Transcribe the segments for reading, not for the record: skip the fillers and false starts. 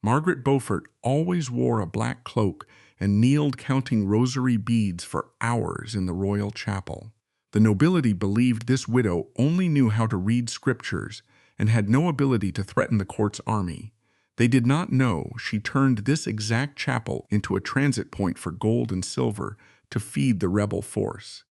Margaret Beaufort always wore a black cloak and kneeled counting rosary beads for hours in the royal chapel. The nobility believed this widow only knew how to read scriptures and had no ability to threaten the court's army. They did not know she turned this exact chapel into a transit point for gold and silver to feed the rebel force.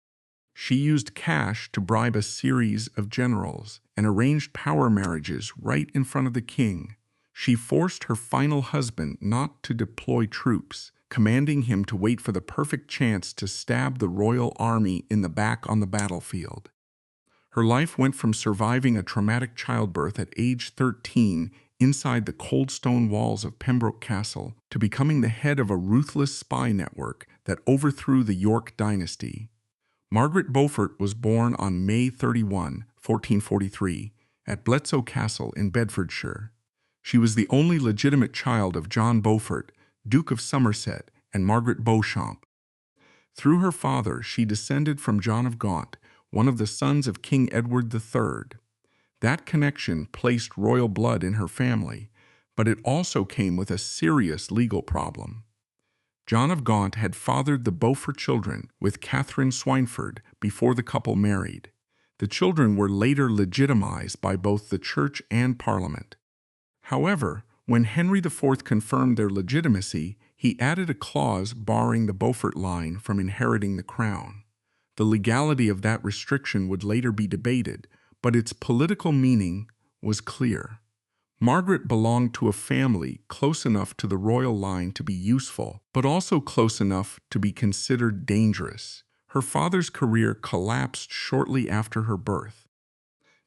She used cash to bribe a series of generals and arranged power marriages right in front of the king. She forced her final husband not to deploy troops, commanding him to wait for the perfect chance to stab the royal army in the back on the battlefield. Her life went from surviving a traumatic childbirth at age 13 inside the cold stone walls of Pembroke Castle to becoming the head of a ruthless spy network that overthrew the York dynasty. Margaret Beaufort was born on May 31, 1443, at Bletsoe Castle in Bedfordshire. She was the only legitimate child of John Beaufort, Duke of Somerset, and Margaret Beauchamp. Through her father, she descended from John of Gaunt, one of the sons of King Edward III. That connection placed royal blood in her family, but it also came with a serious legal problem. John of Gaunt had fathered the Beaufort children with Catherine Swynford before the couple married. The children were later legitimized by both the church and Parliament. However, when Henry IV confirmed their legitimacy, he added a clause barring the Beaufort line from inheriting the crown. The legality of that restriction would later be debated, but its political meaning was clear. Margaret belonged to a family close enough to the royal line to be useful, but also close enough to be considered dangerous. Her father's career collapsed shortly after her birth.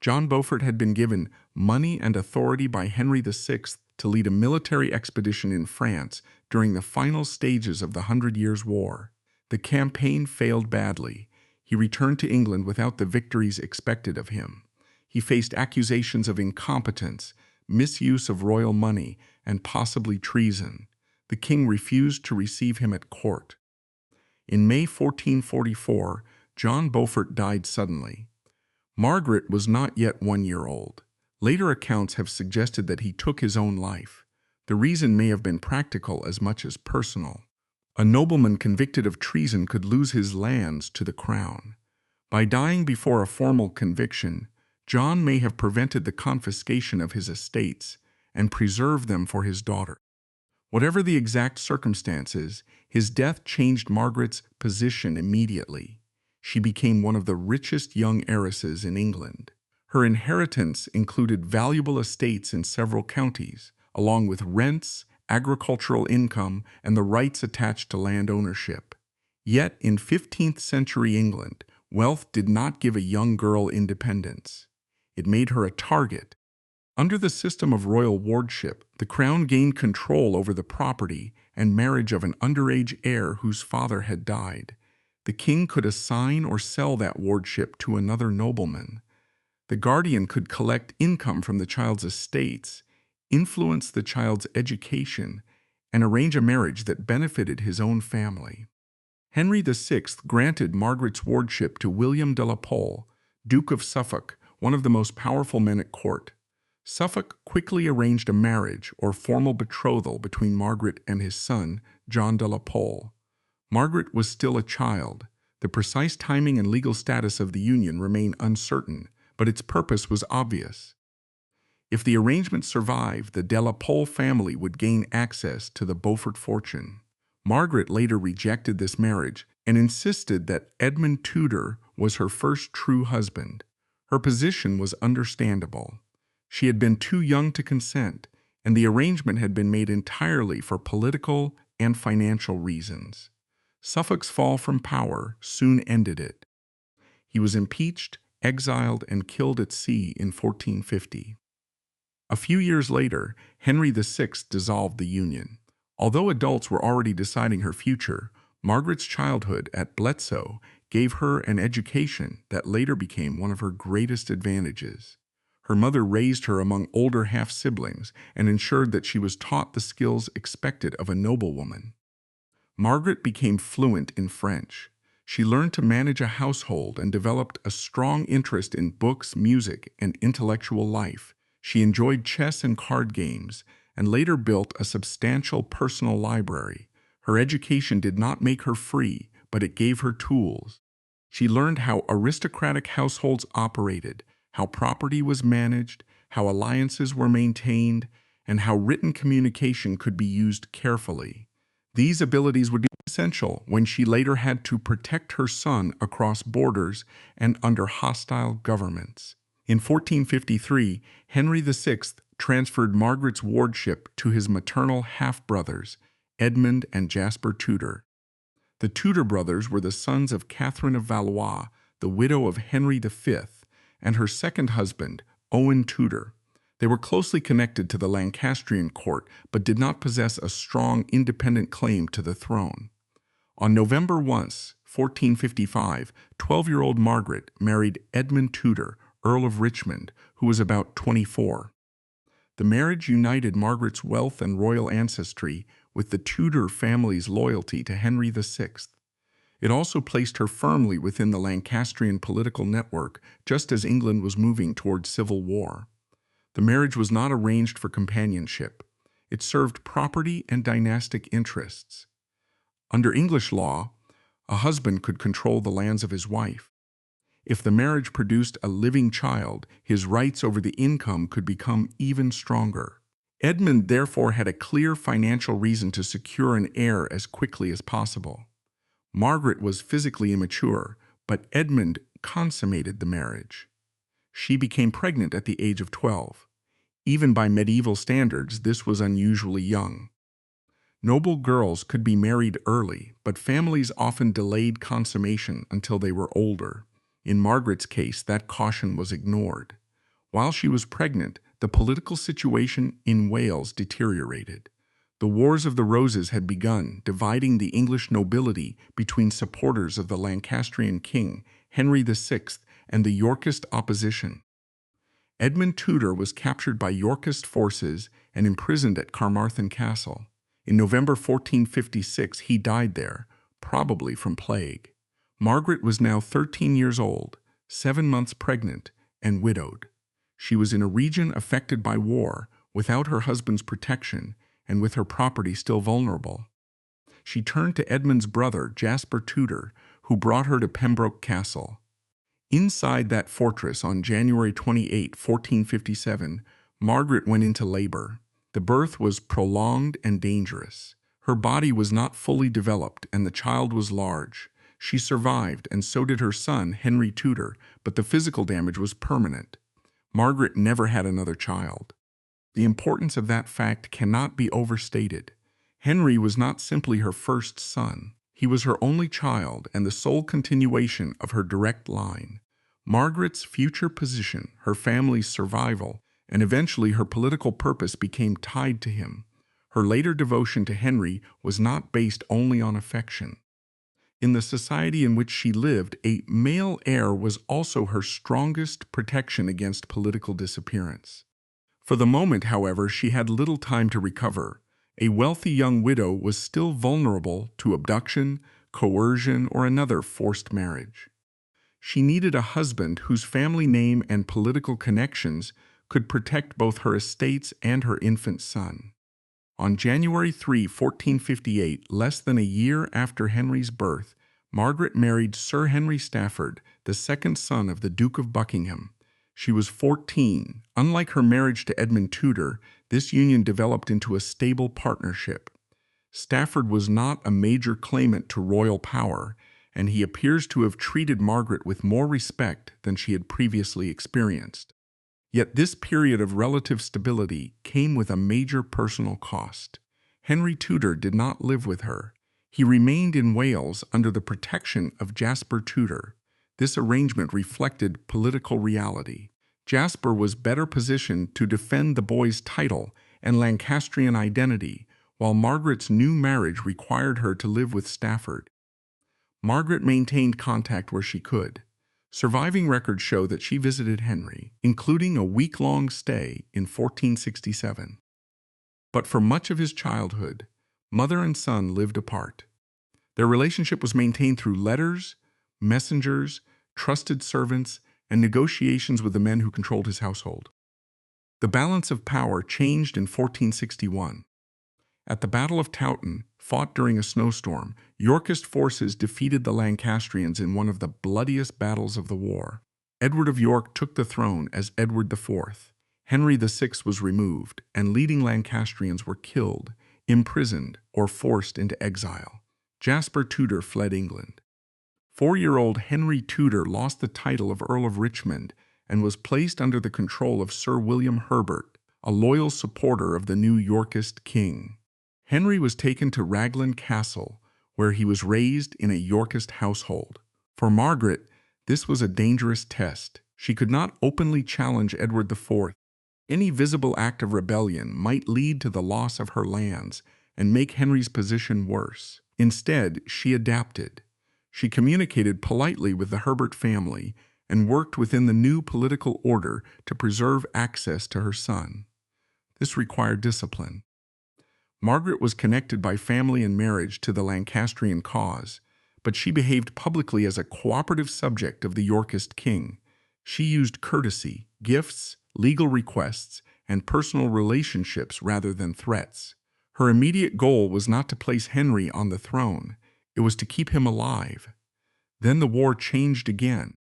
John Beaufort had been given money and authority by Henry VI to lead a military expedition in France during the final stages of the 100 Years' War. The campaign failed badly. He returned to England without the victories expected of him. He faced accusations of incompetence, misuse of royal money, and possibly treason. The king refused to receive him at court. In May 1444, John Beaufort died suddenly. Margaret was not yet 1 year old. Later accounts have suggested that he took his own life. The reason may have been practical as much as personal. A nobleman convicted of treason could lose his lands to the crown. By dying before a formal conviction, John may have prevented the confiscation of his estates and preserved them for his daughter. Whatever the exact circumstances, his death changed Margaret's position immediately. She became one of the richest young heiresses in England. Her inheritance included valuable estates in several counties, along with rents, agricultural income, and the rights attached to land ownership. Yet, in 15th century England, wealth did not give a young girl independence. It made her a target. Under the system of royal wardship, the crown gained control over the property and marriage of an underage heir whose father had died. The king could assign or sell that wardship to another nobleman. The guardian could collect income from the child's estates, influence the child's education, and arrange a marriage that benefited his own family. Henry VI granted Margaret's wardship to William de la Pole, Duke of Suffolk, one of the most powerful men at court. Suffolk quickly arranged a marriage or formal betrothal between Margaret and his son, John de la Pole. Margaret was still a child. The precise timing and legal status of the union remain uncertain, but its purpose was obvious. If the arrangement survived, the de la Pole family would gain access to the Beaufort fortune. Margaret later rejected this marriage and insisted that Edmund Tudor was her first true husband. Her position was understandable. She had been too young to consent, and the arrangement had been made entirely for political and financial reasons. Suffolk's fall from power soon ended it. He was impeached, exiled, and killed at sea in 1450. A few years later, Henry VI dissolved the union. Although adults were already deciding her future, Margaret's childhood at Bletsoe gave her an education that later became one of her greatest advantages. Her mother raised her among older half-siblings and ensured that she was taught the skills expected of a noblewoman. Margaret became fluent in French. She learned to manage a household and developed a strong interest in books, music, and intellectual life. She enjoyed chess and card games, and later built a substantial personal library. Her education did not make her free, but it gave her tools. She learned how aristocratic households operated, how property was managed, how alliances were maintained, and how written communication could be used carefully. These abilities would be essential when she later had to protect her son across borders and under hostile governments. In 1453, Henry VI transferred Margaret's wardship to his maternal half-brothers, Edmund and Jasper Tudor. The Tudor brothers were the sons of Catherine of Valois, the widow of Henry V, and her second husband, Owen Tudor. They were closely connected to the Lancastrian court, but did not possess a strong, independent claim to the throne. On November 1, 1455, 12-year-old Margaret married Edmund Tudor, Earl of Richmond, who was about 24. The marriage united Margaret's wealth and royal ancestry with the Tudor family's loyalty to Henry VI. It also placed her firmly within the Lancastrian political network, just as England was moving towards civil war. The marriage was not arranged for companionship. It served property and dynastic interests. Under English law, a husband could control the lands of his wife. If the marriage produced a living child, his rights over the income could become even stronger. Edmund therefore had a clear financial reason to secure an heir as quickly as possible. Margaret was physically immature, but Edmund consummated the marriage. She became pregnant at the age of 12. Even by medieval standards, this was unusually young. Noble girls could be married early, but families often delayed consummation until they were older. In Margaret's case, that caution was ignored. While she was pregnant, the political situation in Wales deteriorated. The Wars of the Roses had begun, dividing the English nobility between supporters of the Lancastrian king, Henry VI, and the Yorkist opposition. Edmund Tudor was captured by Yorkist forces and imprisoned at Carmarthen Castle. In November 1456, he died there, probably from plague. Margaret was now 13 years old, 7 months pregnant, and widowed. She was in a region affected by war, without her husband's protection, and with her property still vulnerable. She turned to Edmund's brother, Jasper Tudor, who brought her to Pembroke Castle. Inside that fortress on January 28, 1457, Margaret went into labor. The birth was prolonged and dangerous. Her body was not fully developed, and the child was large. She survived, and so did her son, Henry Tudor, but the physical damage was permanent. Margaret never had another child. The importance of that fact cannot be overstated. Henry was not simply her first son. He was her only child and the sole continuation of her direct line. Margaret's future position, her family's survival, and eventually her political purpose became tied to him. Her later devotion to Henry was not based only on affection. In the society in which she lived, a male heir was also her strongest protection against political disappearance. For the moment, however, she had little time to recover. A wealthy young widow was still vulnerable to abduction, coercion, or another forced marriage. She needed a husband whose family name and political connections could protect both her estates and her infant son. On January 3, 1458, less than a year after Henry's birth, Margaret married Sir Henry Stafford, the second son of the Duke of Buckingham. She was 14. Unlike her marriage to Edmund Tudor, this union developed into a stable partnership. Stafford was not a major claimant to royal power, and he appears to have treated Margaret with more respect than she had previously experienced. Yet this period of relative stability came with a major personal cost. Henry Tudor did not live with her. He remained in Wales under the protection of Jasper Tudor. This arrangement reflected political reality. Jasper was better positioned to defend the boy's title and Lancastrian identity, while Margaret's new marriage required her to live with Stafford. Margaret maintained contact where she could. Surviving records show that she visited Henry, including a week-long stay in 1467. But for much of his childhood, mother and son lived apart. Their relationship was maintained through letters, messengers, trusted servants, and negotiations with the men who controlled his household. The balance of power changed in 1461. At the Battle of Towton, fought during a snowstorm, Yorkist forces defeated the Lancastrians in one of the bloodiest battles of the war. Edward of York took the throne as Edward IV. Henry VI was removed, and leading Lancastrians were killed, imprisoned, or forced into exile. Jasper Tudor fled England. 4-year-old Henry Tudor lost the title of Earl of Richmond and was placed under the control of Sir William Herbert, a loyal supporter of the new Yorkist king. Henry was taken to Raglan Castle, where he was raised in a Yorkist household. For Margaret, this was a dangerous test. She could not openly challenge Edward IV. Any visible act of rebellion might lead to the loss of her lands and make Henry's position worse. Instead, she adapted. She communicated politely with the Herbert family and worked within the new political order to preserve access to her son. This required discipline. Margaret was connected by family and marriage to the Lancastrian cause, but she behaved publicly as a cooperative subject of the Yorkist king. She used courtesy, gifts, legal requests, and personal relationships rather than threats. Her immediate goal was not to place Henry on the throne. It was to keep him alive. Then the war changed again.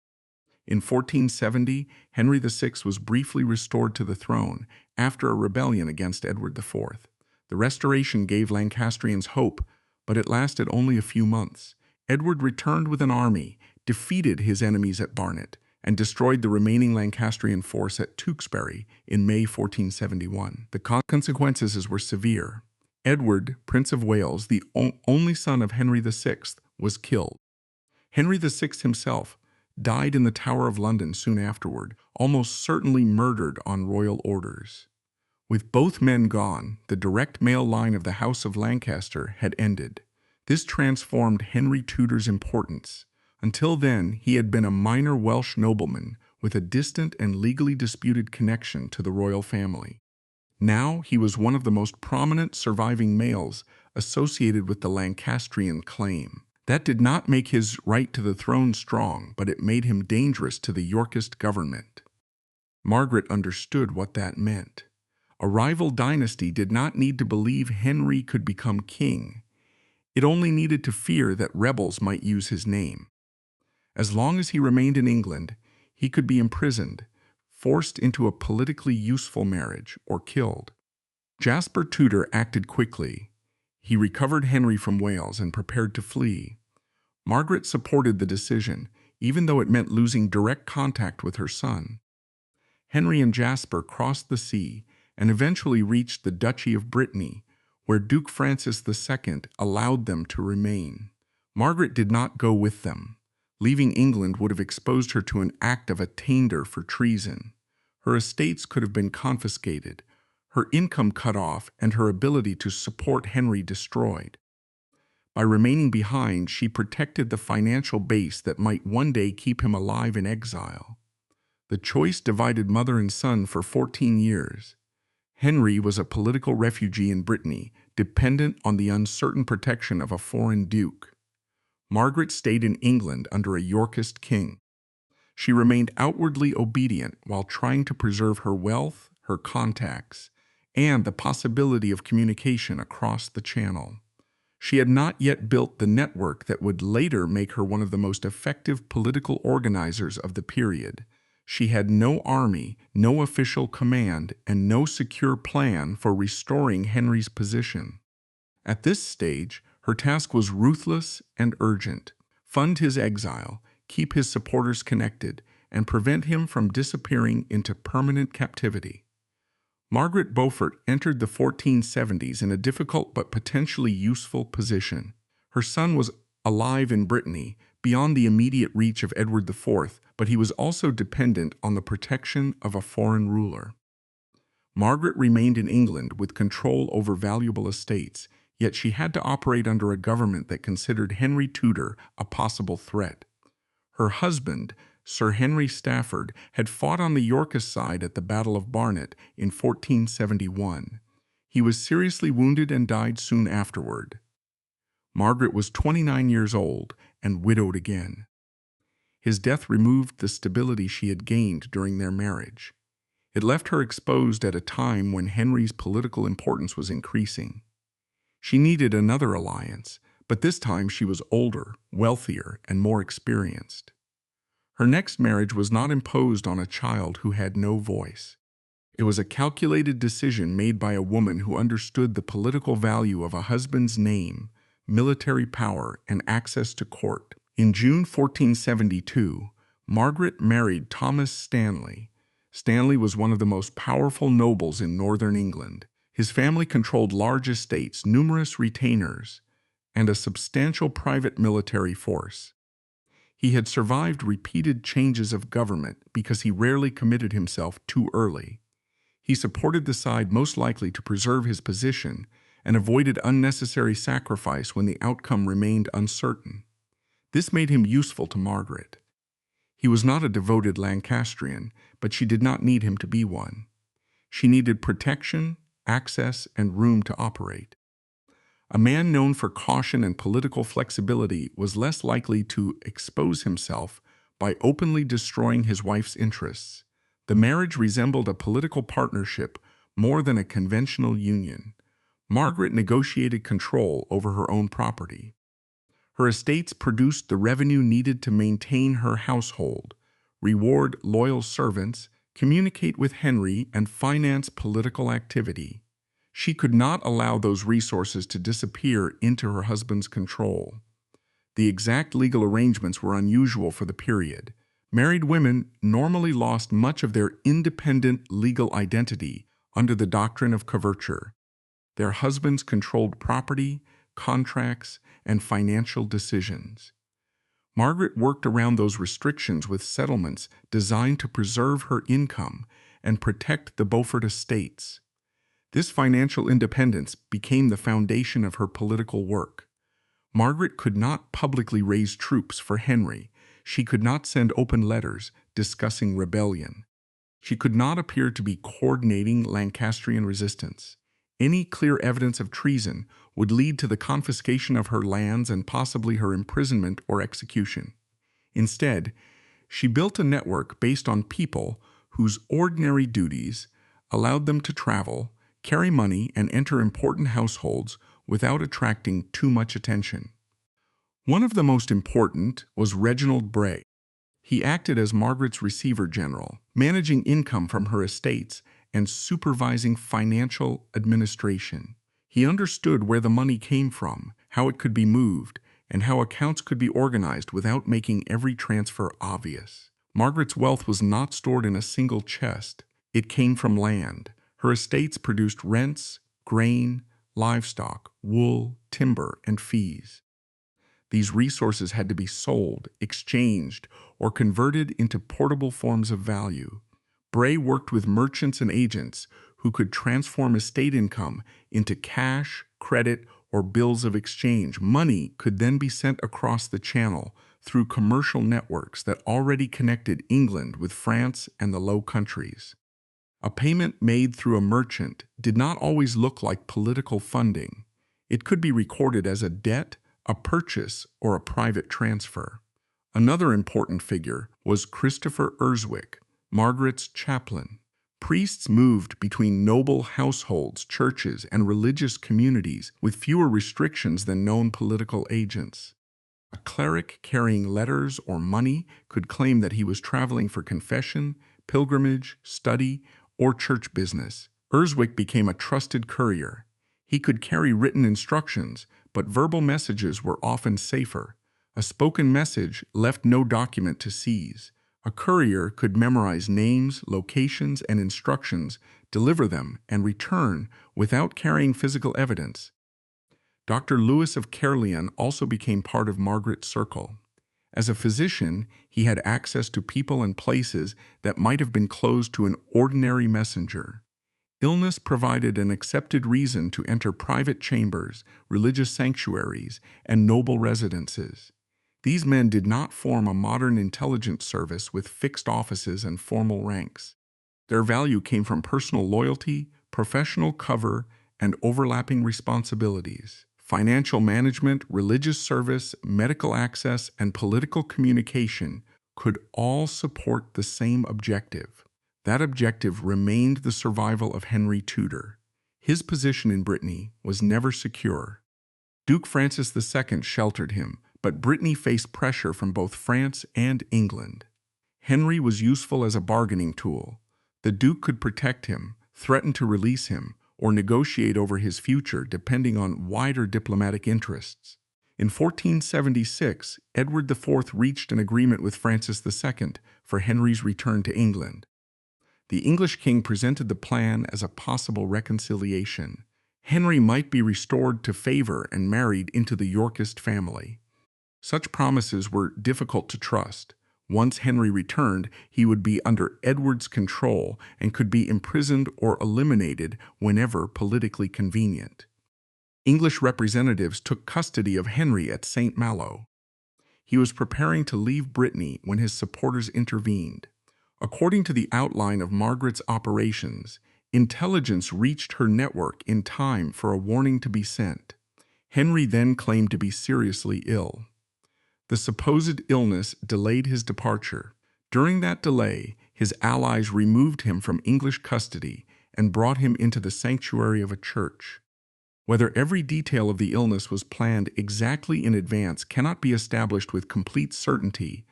In 1470, Henry VI was briefly restored to the throne after a rebellion against Edward IV. The restoration gave Lancastrians hope, but it lasted only a few months. Edward returned with an army, defeated his enemies at Barnet, and destroyed the remaining Lancastrian force at Tewkesbury in May 1471. The consequences were severe. Edward, Prince of Wales, the only son of Henry VI, was killed. Henry VI himself died in the Tower of London soon afterward, almost certainly murdered on royal orders. With both men gone, the direct male line of the House of Lancaster had ended. This transformed Henry Tudor's importance. Until then, he had been a minor Welsh nobleman with a distant and legally disputed connection to the royal family. Now he was one of the most prominent surviving males associated with the Lancastrian claim. That did not make his right to the throne strong, but it made him dangerous to the Yorkist government. Margaret understood what that meant. A rival dynasty did not need to believe Henry could become king. It only needed to fear that rebels might use his name. As long as he remained in England, he could be imprisoned, forced into a politically useful marriage, or killed. Jasper Tudor acted quickly. He recovered Henry from Wales and prepared to flee. Margaret supported the decision, even though it meant losing direct contact with her son. Henry and Jasper crossed the sea and eventually reached the Duchy of Brittany, where Duke Francis II allowed them to remain. Margaret did not go with them. Leaving England would have exposed her to an act of attainder for treason. Her estates could have been confiscated, her income cut off, and her ability to support Henry destroyed. By remaining behind, she protected the financial base that might one day keep him alive in exile. The choice divided mother and son for 14 years. Henry was a political refugee in Brittany, dependent on the uncertain protection of a foreign duke. Margaret stayed in England under a Yorkist king. She remained outwardly obedient while trying to preserve her wealth, her contacts, and the possibility of communication across the Channel. She had not yet built the network that would later make her one of the most effective political organizers of the period. She had no army, no official command, and no secure plan for restoring Henry's position. At this stage, her task was ruthless and urgent: fund his exile, keep his supporters connected, and prevent him from disappearing into permanent captivity. Margaret Beaufort entered the 1470s in a difficult but potentially useful position. Her son was alive in Brittany, beyond the immediate reach of Edward IV, but he was also dependent on the protection of a foreign ruler. Margaret remained in England with control over valuable estates, yet she had to operate under a government that considered Henry Tudor a possible threat. Her husband, Sir Henry Stafford, had fought on the Yorkist side at the Battle of Barnet in 1471. He was seriously wounded and died soon afterward. Margaret was 29 years old and widowed again. His death removed the stability she had gained during their marriage. It left her exposed at a time when Henry's political importance was increasing. She needed another alliance, but this time she was older, wealthier, and more experienced. Her next marriage was not imposed on a child who had no voice. It was a calculated decision made by a woman who understood the political value of a husband's name, military power, and access to court. In June 1472, Margaret married Thomas Stanley. Stanley was one of the most powerful nobles in northern England. His family controlled large estates, numerous retainers, and a substantial private military force. He had survived repeated changes of government because he rarely committed himself too early. He supported the side most likely to preserve his position and avoided unnecessary sacrifice when the outcome remained uncertain. This made him useful to Margaret. He was not a devoted Lancastrian, but she did not need him to be one. She needed protection, access, and room to operate. A man known for caution and political flexibility was less likely to expose himself by openly destroying his wife's interests. The marriage resembled a political partnership more than a conventional union. Margaret negotiated control over her own property. Her estates produced the revenue needed to maintain her household, reward loyal servants, communicate with Henry, and finance political activity. She could not allow those resources to disappear into her husband's control. The exact legal arrangements were unusual for the period. Married women normally lost much of their independent legal identity under the doctrine of coverture. Their husbands controlled property, contracts, and financial decisions. Margaret worked around those restrictions with settlements designed to preserve her income and protect the Beaufort estates. This financial independence became the foundation of her political work. Margaret could not publicly raise troops for Henry. She could not send open letters discussing rebellion. She could not appear to be coordinating Lancastrian resistance. Any clear evidence of treason would lead to the confiscation of her lands and possibly her imprisonment or execution. Instead, she built a network based on people whose ordinary duties allowed them to travel, carry money, and enter important households without attracting too much attention. One of the most important was Reginald Bray. He acted as Margaret's receiver general, managing income from her estates and supervising financial administration. He understood where the money came from, how it could be moved, and how accounts could be organized without making every transfer obvious. Margaret's wealth was not stored in a single chest. It came from land. Her estates produced rents, grain, livestock, wool, timber, and fees. These resources had to be sold, exchanged, or converted into portable forms of value. Bray worked with merchants and agents who could transform estate income into cash, credit, or bills of exchange. Money could then be sent across the Channel through commercial networks that already connected England with France and the Low Countries. A payment made through a merchant did not always look like political funding. It could be recorded as a debt, a purchase, or a private transfer. Another important figure was Christopher Urswick, Margaret's chaplain. Priests moved between noble households, churches, and religious communities with fewer restrictions than known political agents. A cleric carrying letters or money could claim that he was traveling for confession, pilgrimage, study, or church business. Urswick became a trusted courier. He could carry written instructions, but verbal messages were often safer. A spoken message left no document to seize. A courier could memorize names, locations, and instructions, deliver them, and return without carrying physical evidence. Dr. Lewis of Caerleon also became part of Margaret's circle. As a physician, he had access to people and places that might have been closed to an ordinary messenger. Illness provided an accepted reason to enter private chambers, religious sanctuaries, and noble residences. These men did not form a modern intelligence service with fixed offices and formal ranks. Their value came from personal loyalty, professional cover, and overlapping responsibilities. Financial management, religious service, medical access, and political communication could all support the same objective: That objective remained the survival of Henry Tudor. His position in Brittany was never secure. Duke Francis II sheltered him, but Brittany faced pressure from both France and England. Henry was useful as a bargaining tool. The Duke could protect him, threaten to release him, or negotiate over his future depending on wider diplomatic interests. In 1476, Edward IV reached an agreement with Francis II for Henry's return to England. The English king presented the plan as a possible reconciliation. Henry might be restored to favor and married into the Yorkist family. Such promises were difficult to trust. Once Henry returned, he would be under Edward's control and could be imprisoned or eliminated whenever politically convenient. English representatives took custody of Henry at St. Malo. He was preparing to leave Brittany when his supporters intervened. According to the outline of Margaret's operations, intelligence reached her network in time for a warning to be sent. Henry then claimed to be seriously ill. The supposed illness delayed his departure. During that delay, his allies removed him from English custody and brought him into the sanctuary of a church. Whether every detail of the illness was planned exactly in advance cannot be established with complete certainty,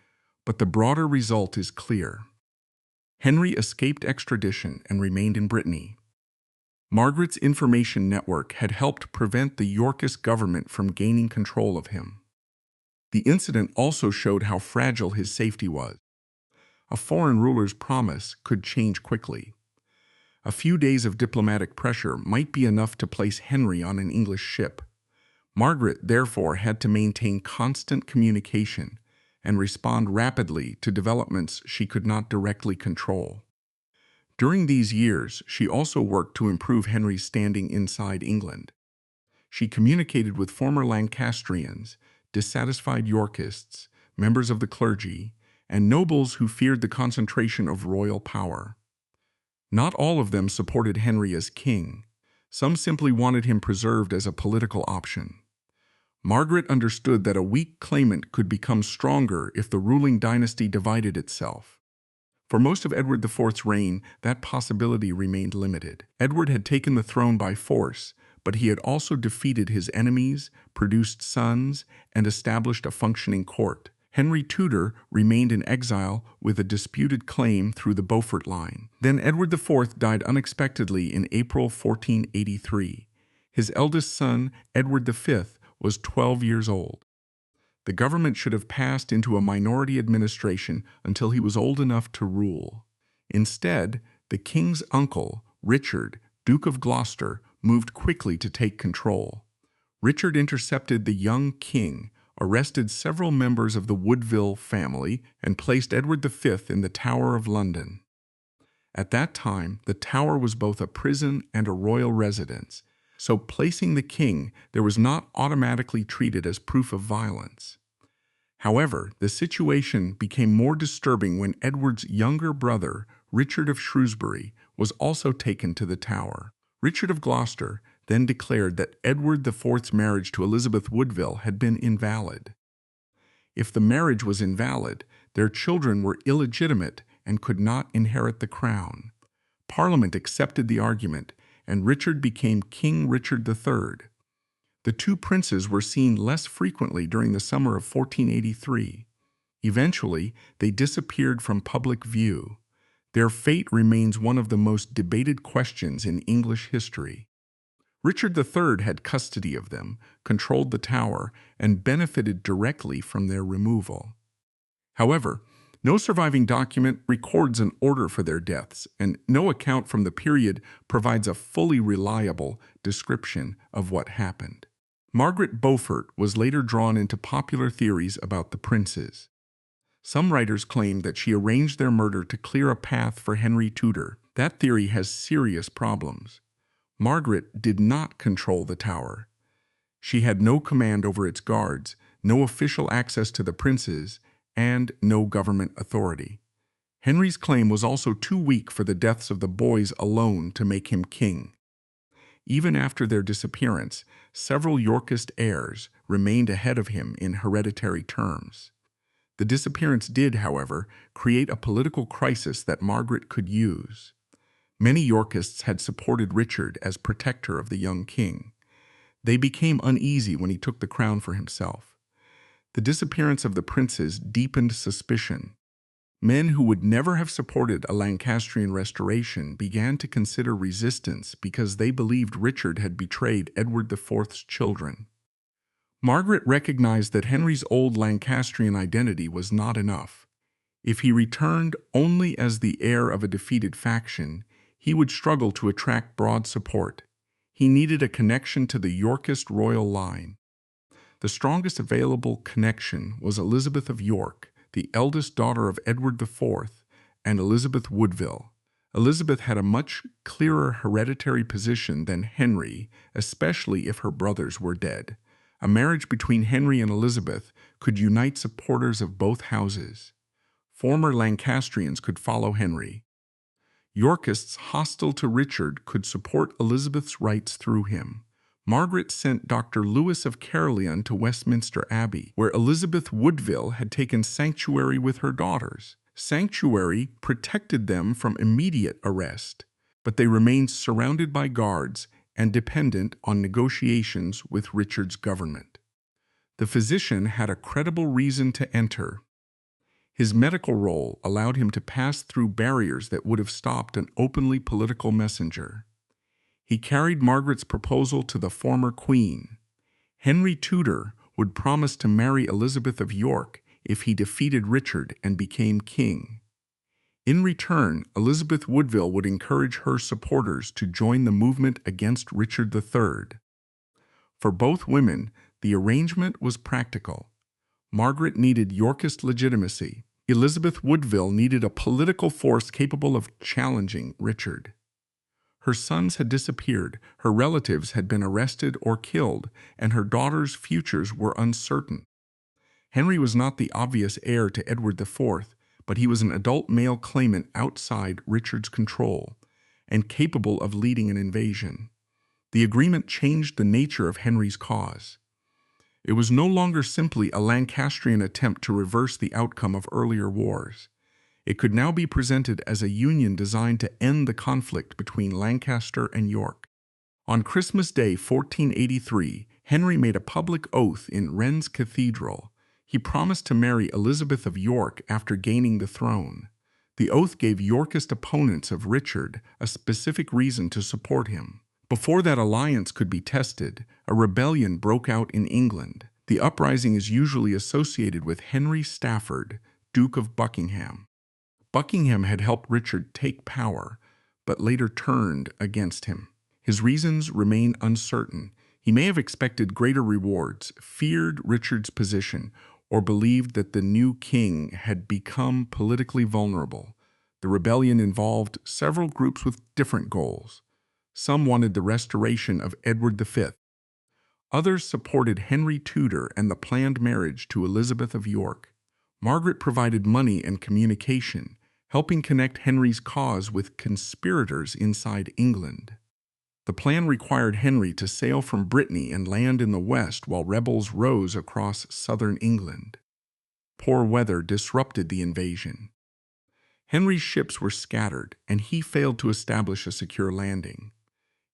but the broader result is clear. Henry escaped extradition and remained in Brittany. Margaret's information network had helped prevent the Yorkist government from gaining control of him. The incident also showed how fragile his safety was. A foreign ruler's promise could change quickly. A few days of diplomatic pressure might be enough to place Henry on an English ship. Margaret, therefore, had to maintain constant communication and respond rapidly to developments she could not directly control. During these years, she also worked to improve Henry's standing inside England. She communicated with former Lancastrians, dissatisfied Yorkists, members of the clergy, and nobles who feared the concentration of royal power. Not all of them supported Henry as king. Some simply wanted him preserved as a political option. Margaret understood that a weak claimant could become stronger if the ruling dynasty divided itself. For most of Edward IV's reign, that possibility remained limited. Edward had taken the throne by force, but he had also defeated his enemies, produced sons, and established a functioning court. Henry Tudor remained in exile with a disputed claim through the Beaufort line. Then Edward IV died unexpectedly in April 1483. His eldest son, Edward V, was 12 years old. The government should have passed into a minority administration until he was old enough to rule. Instead, the king's uncle, Richard, Duke of Gloucester, moved quickly to take control. Richard intercepted the young king, arrested several members of the Woodville family, and placed Edward V in the Tower of London. At that time, the Tower was both a prison and a royal residence, so placing the king there was not automatically treated as proof of violence. However, the situation became more disturbing when Edward's younger brother, Richard of Shrewsbury, was also taken to the Tower. Richard of Gloucester then declared that Edward IV's marriage to Elizabeth Woodville had been invalid. If the marriage was invalid, their children were illegitimate and could not inherit the crown. Parliament accepted the argument, and Richard became King Richard III. The two princes were seen less frequently during the summer of 1483. Eventually, they disappeared from public view. Their fate remains one of the most debated questions in English history. Richard III had custody of them, controlled the Tower, and benefited directly from their removal. However, no surviving document records an order for their deaths, and no account from the period provides a fully reliable description of what happened. Margaret Beaufort was later drawn into popular theories about the princes. Some writers claim that she arranged their murder to clear a path for Henry Tudor. That theory has serious problems. Margaret did not control the Tower. She had no command over its guards, no official access to the princes, and no government authority. Henry's claim was also too weak for the deaths of the boys alone to make him king. Even after their disappearance, several Yorkist heirs remained ahead of him in hereditary terms. The disappearance did, however, create a political crisis that Margaret could use. Many Yorkists had supported Richard as protector of the young king. They became uneasy when he took the crown for himself. The disappearance of the princes deepened suspicion. Men who would never have supported a Lancastrian restoration began to consider resistance because they believed Richard had betrayed Edward IV's children. Margaret recognized that Henry's old Lancastrian identity was not enough. If he returned only as the heir of a defeated faction, he would struggle to attract broad support. He needed a connection to the Yorkist royal line. The strongest available connection was Elizabeth of York, the eldest daughter of Edward IV, and Elizabeth Woodville. Elizabeth had a much clearer hereditary position than Henry, especially if her brothers were dead. A marriage between Henry and Elizabeth could unite supporters of both houses. Former Lancastrians could follow Henry. Yorkists hostile to Richard could support Elizabeth's rights through him. Margaret sent Dr. Lewis of Caerleon to Westminster Abbey, where Elizabeth Woodville had taken sanctuary with her daughters. Sanctuary protected them from immediate arrest, but they remained surrounded by guards and dependent on negotiations with Richard's government. The physician had a credible reason to enter. His medical role allowed him to pass through barriers that would have stopped an openly political messenger. He carried Margaret's proposal to the former queen. Henry Tudor would promise to marry Elizabeth of York if he defeated Richard and became king. In return, Elizabeth Woodville would encourage her supporters to join the movement against Richard III. For both women, the arrangement was practical. Margaret needed Yorkist legitimacy. Elizabeth Woodville needed a political force capable of challenging Richard. Her sons had disappeared, her relatives had been arrested or killed, and her daughters' futures were uncertain. Henry was not the obvious heir to Edward IV, but he was an adult male claimant outside Richard's control and capable of leading an invasion. The agreement changed the nature of Henry's cause. It was no longer simply a Lancastrian attempt to reverse the outcome of earlier wars. It could now be presented as a union designed to end the conflict between Lancaster and York. On Christmas Day 1483, Henry made a public oath in Rennes Cathedral. He promised to marry Elizabeth of York after gaining the throne. The oath gave Yorkist opponents of Richard a specific reason to support him. Before that alliance could be tested, a rebellion broke out in England. The uprising is usually associated with Henry Stafford, Duke of Buckingham. Buckingham had helped Richard take power, but later turned against him. His reasons remain uncertain. He may have expected greater rewards, feared Richard's position, or believed that the new king had become politically vulnerable. The rebellion involved several groups with different goals. Some wanted the restoration of Edward V. Others supported Henry Tudor and the planned marriage to Elizabeth of York. Margaret provided money and communication, helping connect Henry's cause with conspirators inside England. The plan required Henry to sail from Brittany and land in the west while rebels rose across southern England. Poor weather disrupted the invasion. Henry's ships were scattered, and he failed to establish a secure landing.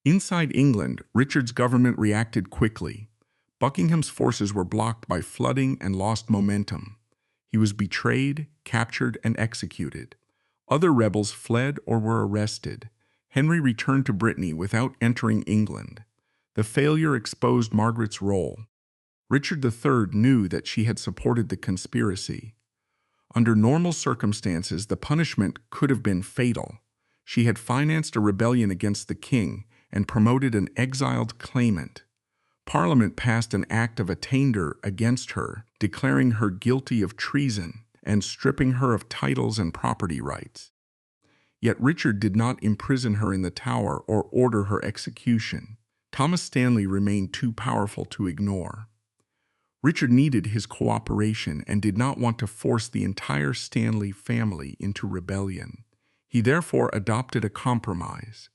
Inside England, Richard's government reacted quickly. Buckingham's forces were blocked by flooding and lost momentum. He was betrayed, captured, and executed. Other rebels fled or were arrested. Henry returned to Brittany without entering England. The failure exposed Margaret's role. Richard III knew that she had supported the conspiracy. Under normal circumstances, the punishment could have been fatal. She had financed a rebellion against the king and promoted an exiled claimant. Parliament passed an act of attainder against her, declaring her guilty of treason and stripping her of titles and property rights. Yet Richard did not imprison her in the Tower or order her execution. Thomas Stanley remained too powerful to ignore. Richard needed his cooperation and did not want to force the entire Stanley family into rebellion. He therefore adopted a compromise.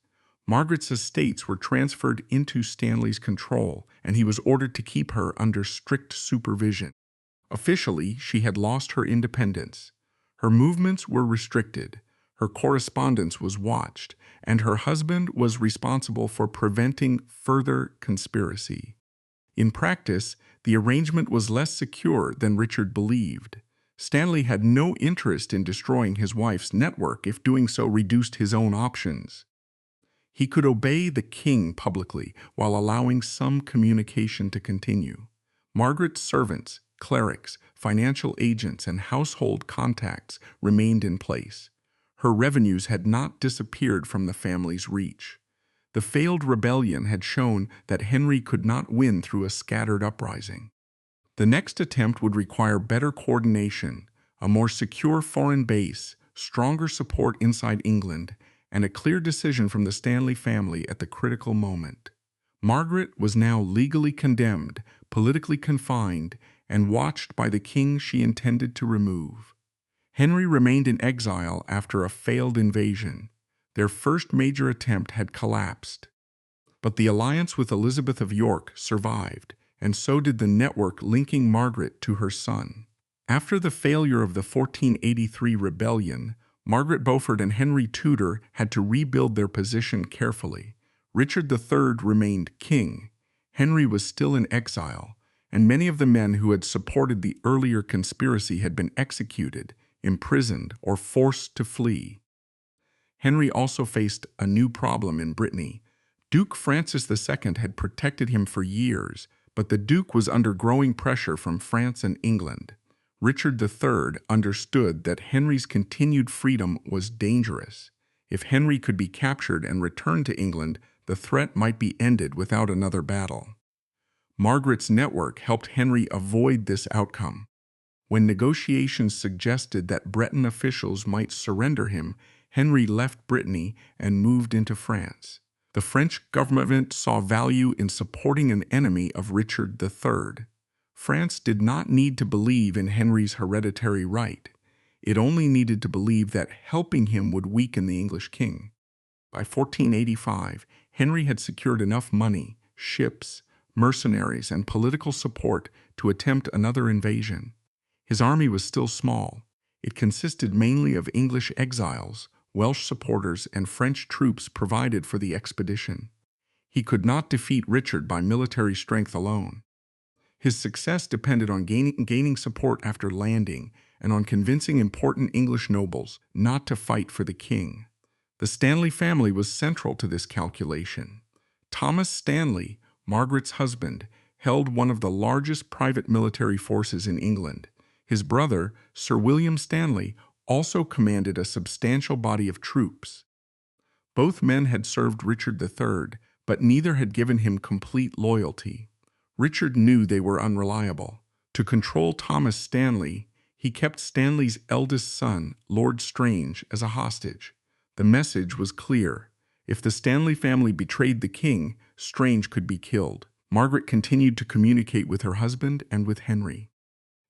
Margaret's estates were transferred into Stanley's control, and he was ordered to keep her under strict supervision. Officially, she had lost her independence. Her movements were restricted, her correspondence was watched, and her husband was responsible for preventing further conspiracy. In practice, the arrangement was less secure than Richard believed. Stanley had no interest in destroying his wife's network if doing so reduced his own options. He could obey the king publicly while allowing some communication to continue. Margaret's servants, clerics, financial agents, and household contacts remained in place. Her revenues had not disappeared from the family's reach. The failed rebellion had shown that Henry could not win through a scattered uprising. The next attempt would require better coordination, a more secure foreign base, stronger support inside England, and a clear decision from the Stanley family at the critical moment. Margaret was now legally condemned, politically confined, and watched by the king she intended to remove. Henry remained in exile after a failed invasion. Their first major attempt had collapsed. But the alliance with Elizabeth of York survived, and so did the network linking Margaret to her son. After the failure of the 1483 rebellion, Margaret Beaufort and Henry Tudor had to rebuild their position carefully. Richard III remained king. Henry was still in exile, and many of the men who had supported the earlier conspiracy had been executed, imprisoned, or forced to flee. Henry also faced a new problem in Brittany. Duke Francis II had protected him for years, but the Duke was under growing pressure from France and England. Richard III understood that Henry's continued freedom was dangerous. If Henry could be captured and returned to England, the threat might be ended without another battle. Margaret's network helped Henry avoid this outcome. When negotiations suggested that Breton officials might surrender him, Henry left Brittany and moved into France. The French government saw value in supporting an enemy of Richard III. France did not need to believe in Henry's hereditary right. It only needed to believe that helping him would weaken the English king. By 1485, Henry had secured enough money, ships, mercenaries, and political support to attempt another invasion. His army was still small. It consisted mainly of English exiles, Welsh supporters, and French troops provided for the expedition. He could not defeat Richard by military strength alone. His success depended on gaining support after landing and on convincing important English nobles not to fight for the king. The Stanley family was central to this calculation. Thomas Stanley, Margaret's husband, held one of the largest private military forces in England. His brother, Sir William Stanley, also commanded a substantial body of troops. Both men had served Richard III, but neither had given him complete loyalty. Richard knew they were unreliable. To control Thomas Stanley, he kept Stanley's eldest son, Lord Strange, as a hostage. The message was clear. If the Stanley family betrayed the king, Strange could be killed. Margaret continued to communicate with her husband and with Henry.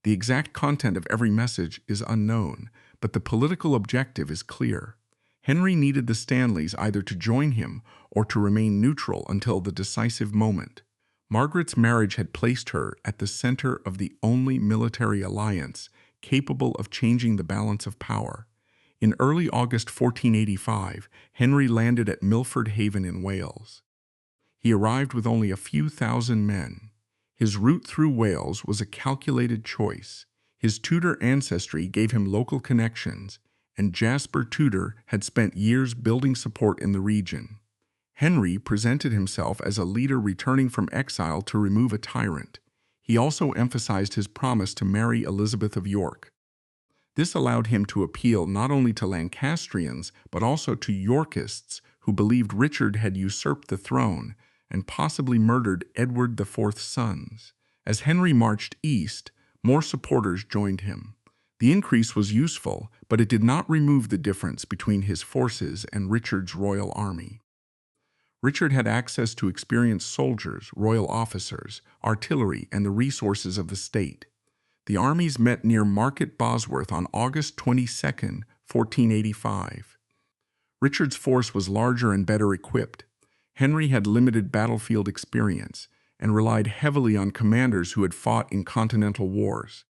The exact content of every message is unknown, but the political objective is clear. Henry needed the Stanleys either to join him or to remain neutral until the decisive moment. Margaret's marriage had placed her at the center of the only military alliance capable of changing the balance of power. In early August 1485, Henry landed at Milford Haven in Wales. He arrived with only a few thousand men. His route through Wales was a calculated choice. His Tudor ancestry gave him local connections, and Jasper Tudor had spent years building support in the region. Henry presented himself as a leader returning from exile to remove a tyrant. He also emphasized his promise to marry Elizabeth of York. This allowed him to appeal not only to Lancastrians, but also to Yorkists who believed Richard had usurped the throne and possibly murdered Edward IV's sons. As Henry marched east, more supporters joined him. The increase was useful, but it did not remove the difference between his forces and Richard's royal army. Richard had access to experienced soldiers, royal officers, artillery, and the resources of the state. The armies met near Market Bosworth on August 22, 1485. Richard's force was larger and better equipped. Henry had limited battlefield experience and relied heavily on commanders who had fought in continental wars.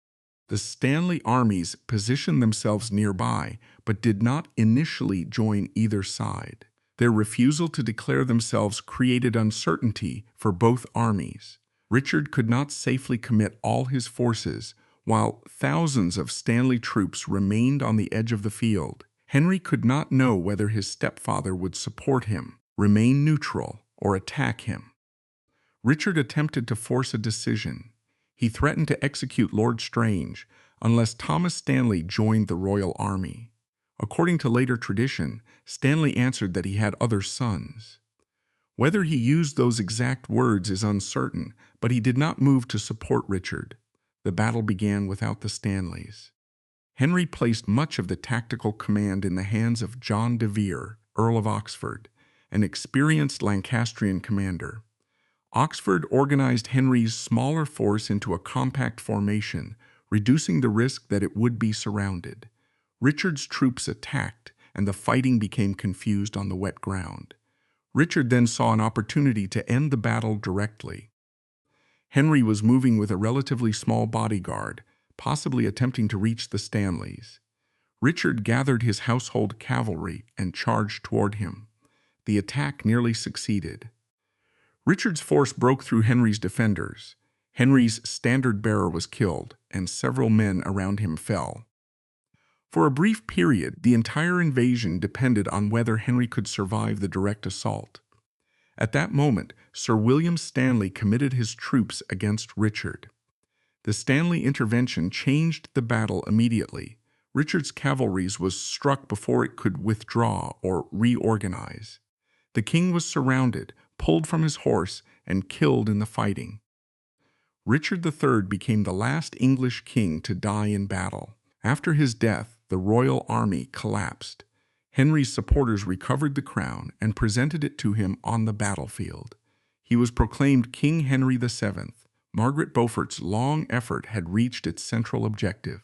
The Stanley armies positioned themselves nearby, but did not initially join either side. Their refusal to declare themselves created uncertainty for both armies. Richard could not safely commit all his forces, while thousands of Stanley troops remained on the edge of the field. Henry could not know whether his stepfather would support him, remain neutral, or attack him. Richard attempted to force a decision. He threatened to execute Lord Strange unless Thomas Stanley joined the royal army. According to later tradition, Stanley answered that he had other sons. Whether he used those exact words is uncertain, but he did not move to support Richard. The battle began without the Stanleys. Henry placed much of the tactical command in the hands of John de Vere, Earl of Oxford, an experienced Lancastrian commander. Oxford organized Henry's smaller force into a compact formation, reducing the risk that it would be surrounded. Richard's troops attacked, and the fighting became confused on the wet ground. Richard then saw an opportunity to end the battle directly. Henry was moving with a relatively small bodyguard, possibly attempting to reach the Stanleys. Richard gathered his household cavalry and charged toward him. The attack nearly succeeded. Richard's force broke through Henry's defenders. Henry's standard-bearer was killed, and several men around him fell. For a brief period, the entire invasion depended on whether Henry could survive the direct assault. At that moment, Sir William Stanley committed his troops against Richard. The Stanley intervention changed the battle immediately. Richard's cavalry was struck before it could withdraw or reorganize. The king was surrounded, pulled from his horse, and killed in the fighting. Richard III became the last English king to die in battle. After his death, the royal army collapsed. Henry's supporters recovered the crown and presented it to him on the battlefield. He was proclaimed King Henry VII. Margaret Beaufort's long effort had reached its central objective.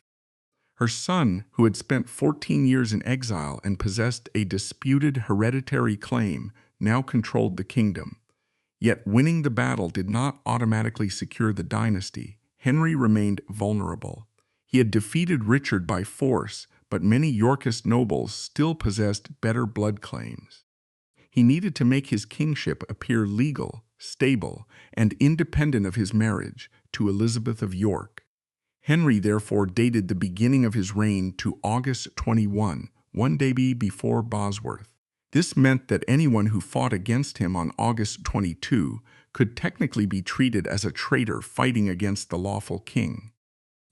Her son, who had spent 14 years in exile and possessed a disputed hereditary claim, now controlled the kingdom. Yet winning the battle did not automatically secure the dynasty. Henry remained vulnerable. He had defeated Richard by force, but many Yorkist nobles still possessed better blood claims. He needed to make his kingship appear legal, stable, and independent of his marriage to Elizabeth of York. Henry therefore dated the beginning of his reign to August 21, one day before Bosworth. This meant that anyone who fought against him on August 22 could technically be treated as a traitor fighting against the lawful king.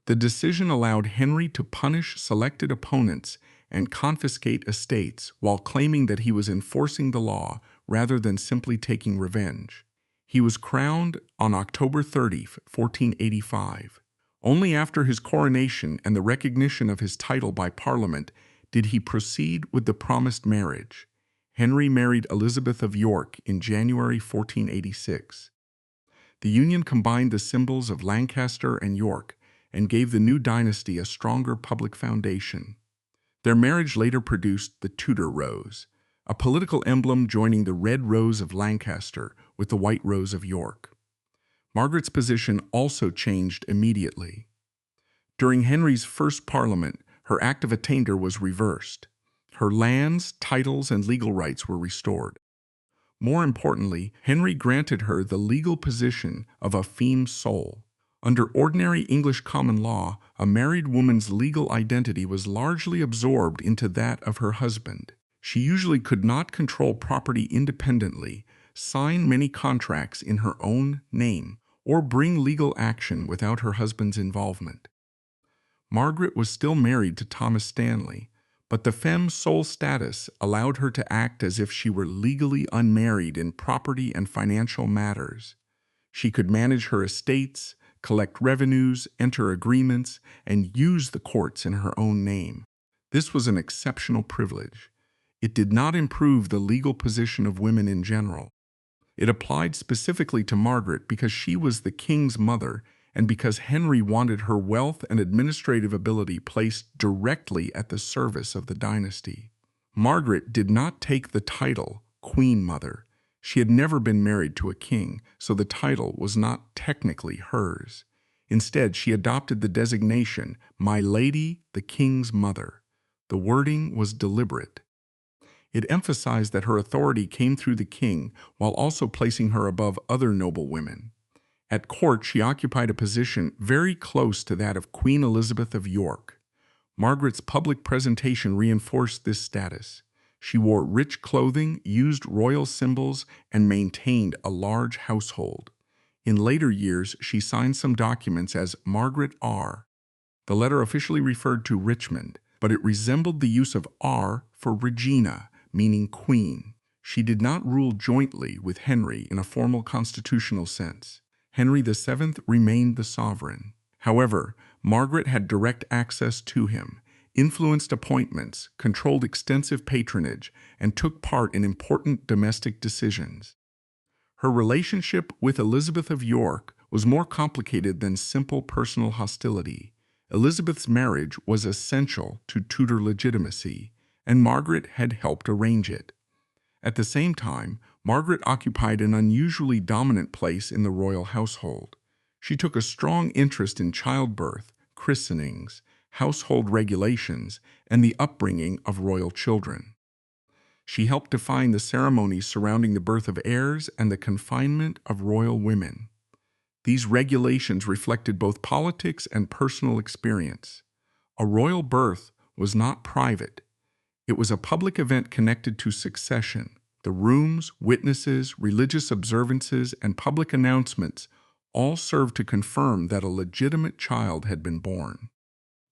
The decision allowed Henry to punish selected opponents and confiscate estates while claiming that he was enforcing the law rather than simply taking revenge. He was crowned on October 30, 1485. Only after his coronation and the recognition of his title by Parliament did he proceed with the promised marriage. Henry married Elizabeth of York in January 1486. The union combined the symbols of Lancaster and York and gave the new dynasty a stronger public foundation. Their marriage later produced the Tudor rose, a political emblem joining the red rose of Lancaster with the white rose of York. Margaret's position also changed immediately. During Henry's first parliament, her act of attainder was reversed. Her lands, titles, and legal rights were restored. More importantly, Henry granted her the legal position of a feme sole. Under ordinary English common law, a married woman's legal identity was largely absorbed into that of her husband. She usually could not control property independently, sign many contracts in her own name, or bring legal action without her husband's involvement. Margaret was still married to Thomas Stanley, but the femme sole status allowed her to act as if she were legally unmarried in property and financial matters. She could manage her estates, collect revenues, enter agreements, and use the courts in her own name. This was an exceptional privilege. It did not improve the legal position of women in general. It applied specifically to Margaret because she was the king's mother and because Henry wanted her wealth and administrative ability placed directly at the service of the dynasty. Margaret did not take the title Queen Mother. She had never been married to a king, so the title was not technically hers. Instead, she adopted the designation, "My Lady, the King's Mother." The wording was deliberate. It emphasized that her authority came through the king while also placing her above other noble women. At court, she occupied a position very close to that of Queen Elizabeth of York. Margaret's public presentation reinforced this status. She wore rich clothing, used royal symbols, and maintained a large household. In later years, she signed some documents as Margaret R. The letter officially referred to Richmond, but it resembled the use of R for Regina, meaning queen. She did not rule jointly with Henry in a formal constitutional sense. Henry VII remained the sovereign. However, Margaret had direct access to him, influenced appointments, controlled extensive patronage, and took part in important domestic decisions. Her relationship with Elizabeth of York was more complicated than simple personal hostility. Elizabeth's marriage was essential to Tudor legitimacy, and Margaret had helped arrange it. At the same time, Margaret occupied an unusually dominant place in the royal household. She took a strong interest in childbirth, christenings, household regulations, and the upbringing of royal children. She helped define the ceremonies surrounding the birth of heirs and the confinement of royal women. These regulations reflected both politics and personal experience. A royal birth was not private. It was a public event connected to succession. The rooms, witnesses, religious observances, and public announcements all served to confirm that a legitimate child had been born.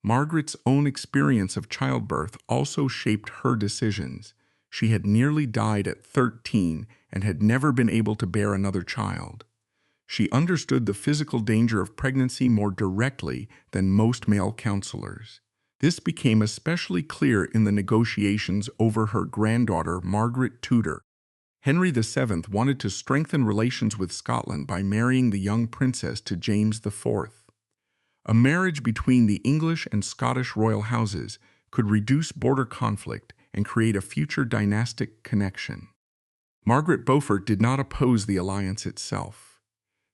Margaret's own experience of childbirth also shaped her decisions. She had nearly died at 13 and had never been able to bear another child. She understood the physical danger of pregnancy more directly than most male counselors. This became especially clear in the negotiations over her granddaughter, Margaret Tudor. Henry VII wanted to strengthen relations with Scotland by marrying the young princess to James IV. A marriage between the English and Scottish royal houses could reduce border conflict and create a future dynastic connection. Margaret Beaufort did not oppose the alliance itself.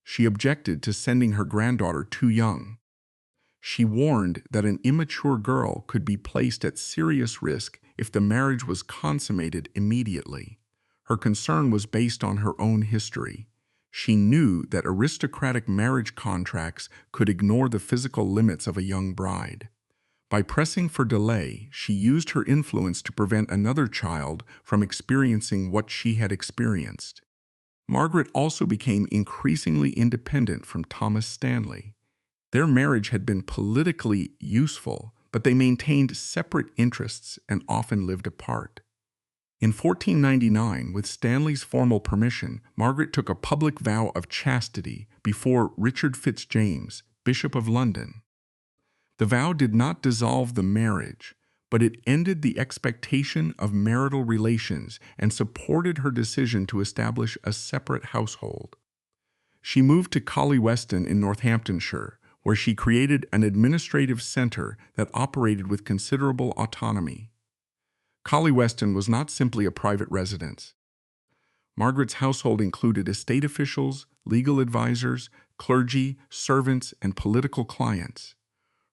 She objected to sending her granddaughter too young. She warned that an immature girl could be placed at serious risk if the marriage was consummated immediately. Her concern was based on her own history. She knew that aristocratic marriage contracts could ignore the physical limits of a young bride. By pressing for delay, she used her influence to prevent another child from experiencing what she had experienced. Margaret also became increasingly independent from Thomas Stanley. Their marriage had been politically useful, but they maintained separate interests and often lived apart. In 1499, with Stanley's formal permission, Margaret took a public vow of chastity before Richard Fitzjames, Bishop of London. The vow did not dissolve the marriage, but it ended the expectation of marital relations and supported her decision to establish a separate household. She moved to Collie Weston in Northamptonshire, where she created an administrative center that operated with considerable autonomy. Collie Weston was not simply a private residence. Margaret's household included estate officials, legal advisors, clergy, servants, and political clients.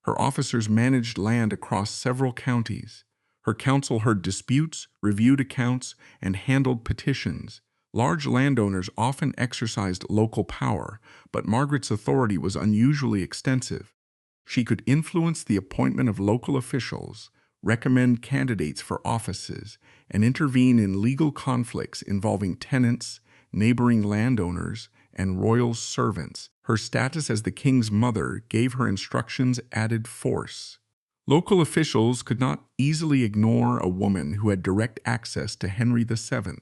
Her officers managed land across several counties. Her council heard disputes, reviewed accounts, and handled petitions. Large landowners often exercised local power, but Margaret's authority was unusually extensive. She could influence the appointment of local officials, recommend candidates for offices, and intervene in legal conflicts involving tenants, neighboring landowners, and royal servants. Her status as the king's mother gave her instructions added force. Local officials could not easily ignore a woman who had direct access to Henry VII.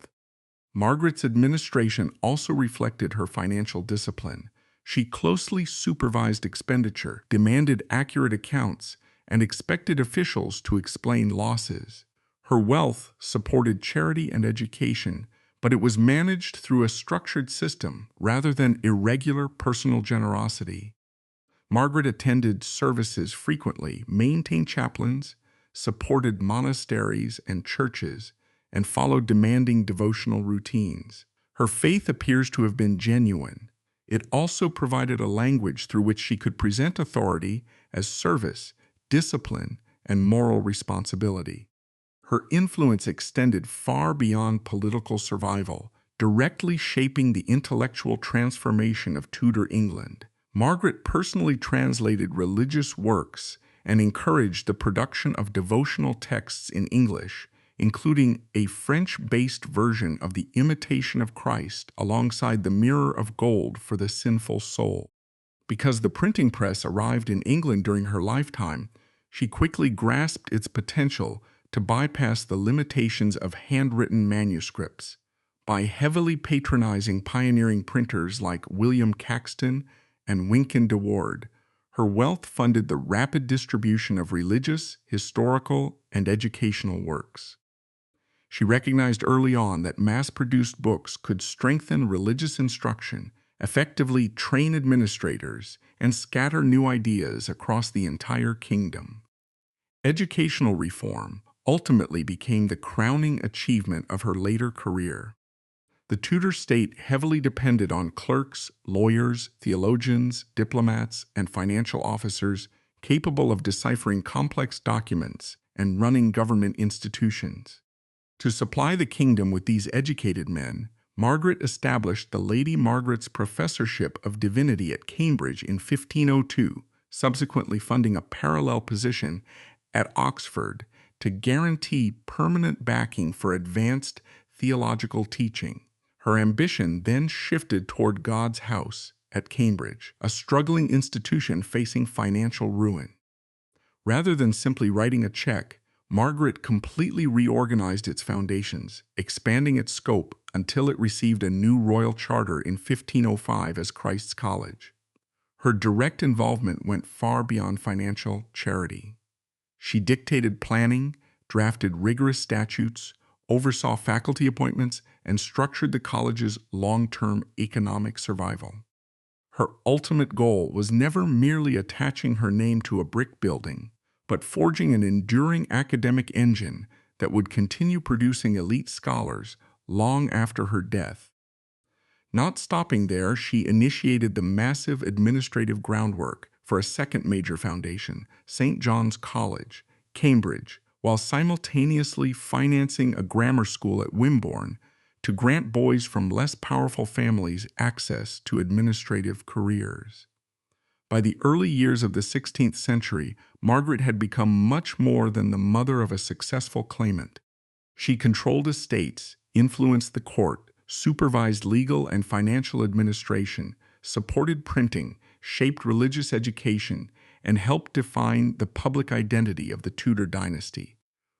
Margaret's administration also reflected her financial discipline. She closely supervised expenditure, demanded accurate accounts, and expected officials to explain losses. Her wealth supported charity and education, but it was managed through a structured system rather than irregular personal generosity. Margaret attended services frequently, maintained chaplains, supported monasteries and churches, and followed demanding devotional routines. Her faith appears to have been genuine. It also provided a language through which she could present authority as service, discipline, and moral responsibility. Her influence extended far beyond political survival, directly shaping the intellectual transformation of Tudor England. Margaret personally translated religious works and encouraged the production of devotional texts in English, including a French-based version of the Imitation of Christ alongside the Mirror of Gold for the Sinful Soul. Because the printing press arrived in England during her lifetime, she quickly grasped its potential to bypass the limitations of handwritten manuscripts. By heavily patronizing pioneering printers like William Caxton and Wynkyn de Worde, her wealth funded the rapid distribution of religious, historical, and educational works. She recognized early on that mass-produced books could strengthen religious instruction, effectively train administrators, and scatter new ideas across the entire kingdom. Educational reform ultimately became the crowning achievement of her later career. The Tudor state heavily depended on clerks, lawyers, theologians, diplomats, and financial officers capable of deciphering complex documents and running government institutions. To supply the kingdom with these educated men, Margaret established the Lady Margaret's Professorship of Divinity at Cambridge in 1502, subsequently funding a parallel position at Oxford to guarantee permanent backing for advanced theological teaching. Her ambition then shifted toward God's House at Cambridge, a struggling institution facing financial ruin. Rather than simply writing a check, Margaret completely reorganized its foundations, expanding its scope until it received a new royal charter in 1505 as Christ's College. Her direct involvement went far beyond financial charity. She dictated planning, drafted rigorous statutes, oversaw faculty appointments, and structured the college's long-term economic survival. Her ultimate goal was never merely attaching her name to a brick building, but forging an enduring academic engine that would continue producing elite scholars long after her death. Not stopping there, she initiated the massive administrative groundwork for a second major foundation, St. John's College, Cambridge, while simultaneously financing a grammar school at Wimborne to grant boys from less powerful families access to administrative careers. By the early years of the 16th century, Margaret had become much more than the mother of a successful claimant. She controlled estates, influenced the court, supervised legal and financial administration, supported printing, shaped religious education, and helped define the public identity of the Tudor dynasty.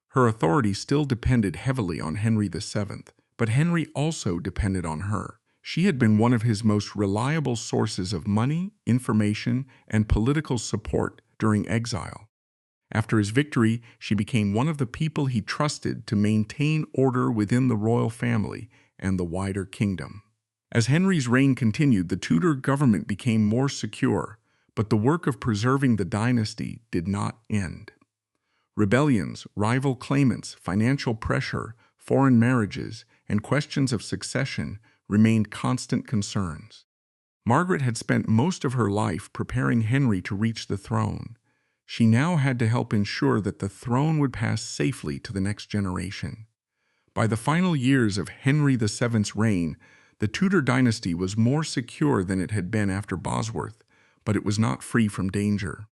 Her authority still depended heavily on Henry VII, but Henry also depended on her. She had been one of his most reliable sources of money, information, and political support during exile. After his victory, she became one of the people he trusted to maintain order within the royal family and the wider kingdom. As Henry's reign continued, the Tudor government became more secure, but the work of preserving the dynasty did not end. Rebellions, rival claimants, financial pressure, foreign marriages, and questions of succession remained constant concerns. Margaret had spent most of her life preparing Henry to reach the throne. She now had to help ensure that the throne would pass safely to the next generation. By the final years of Henry VII's reign, the Tudor dynasty was more secure than it had been after Bosworth, but it was not free from danger.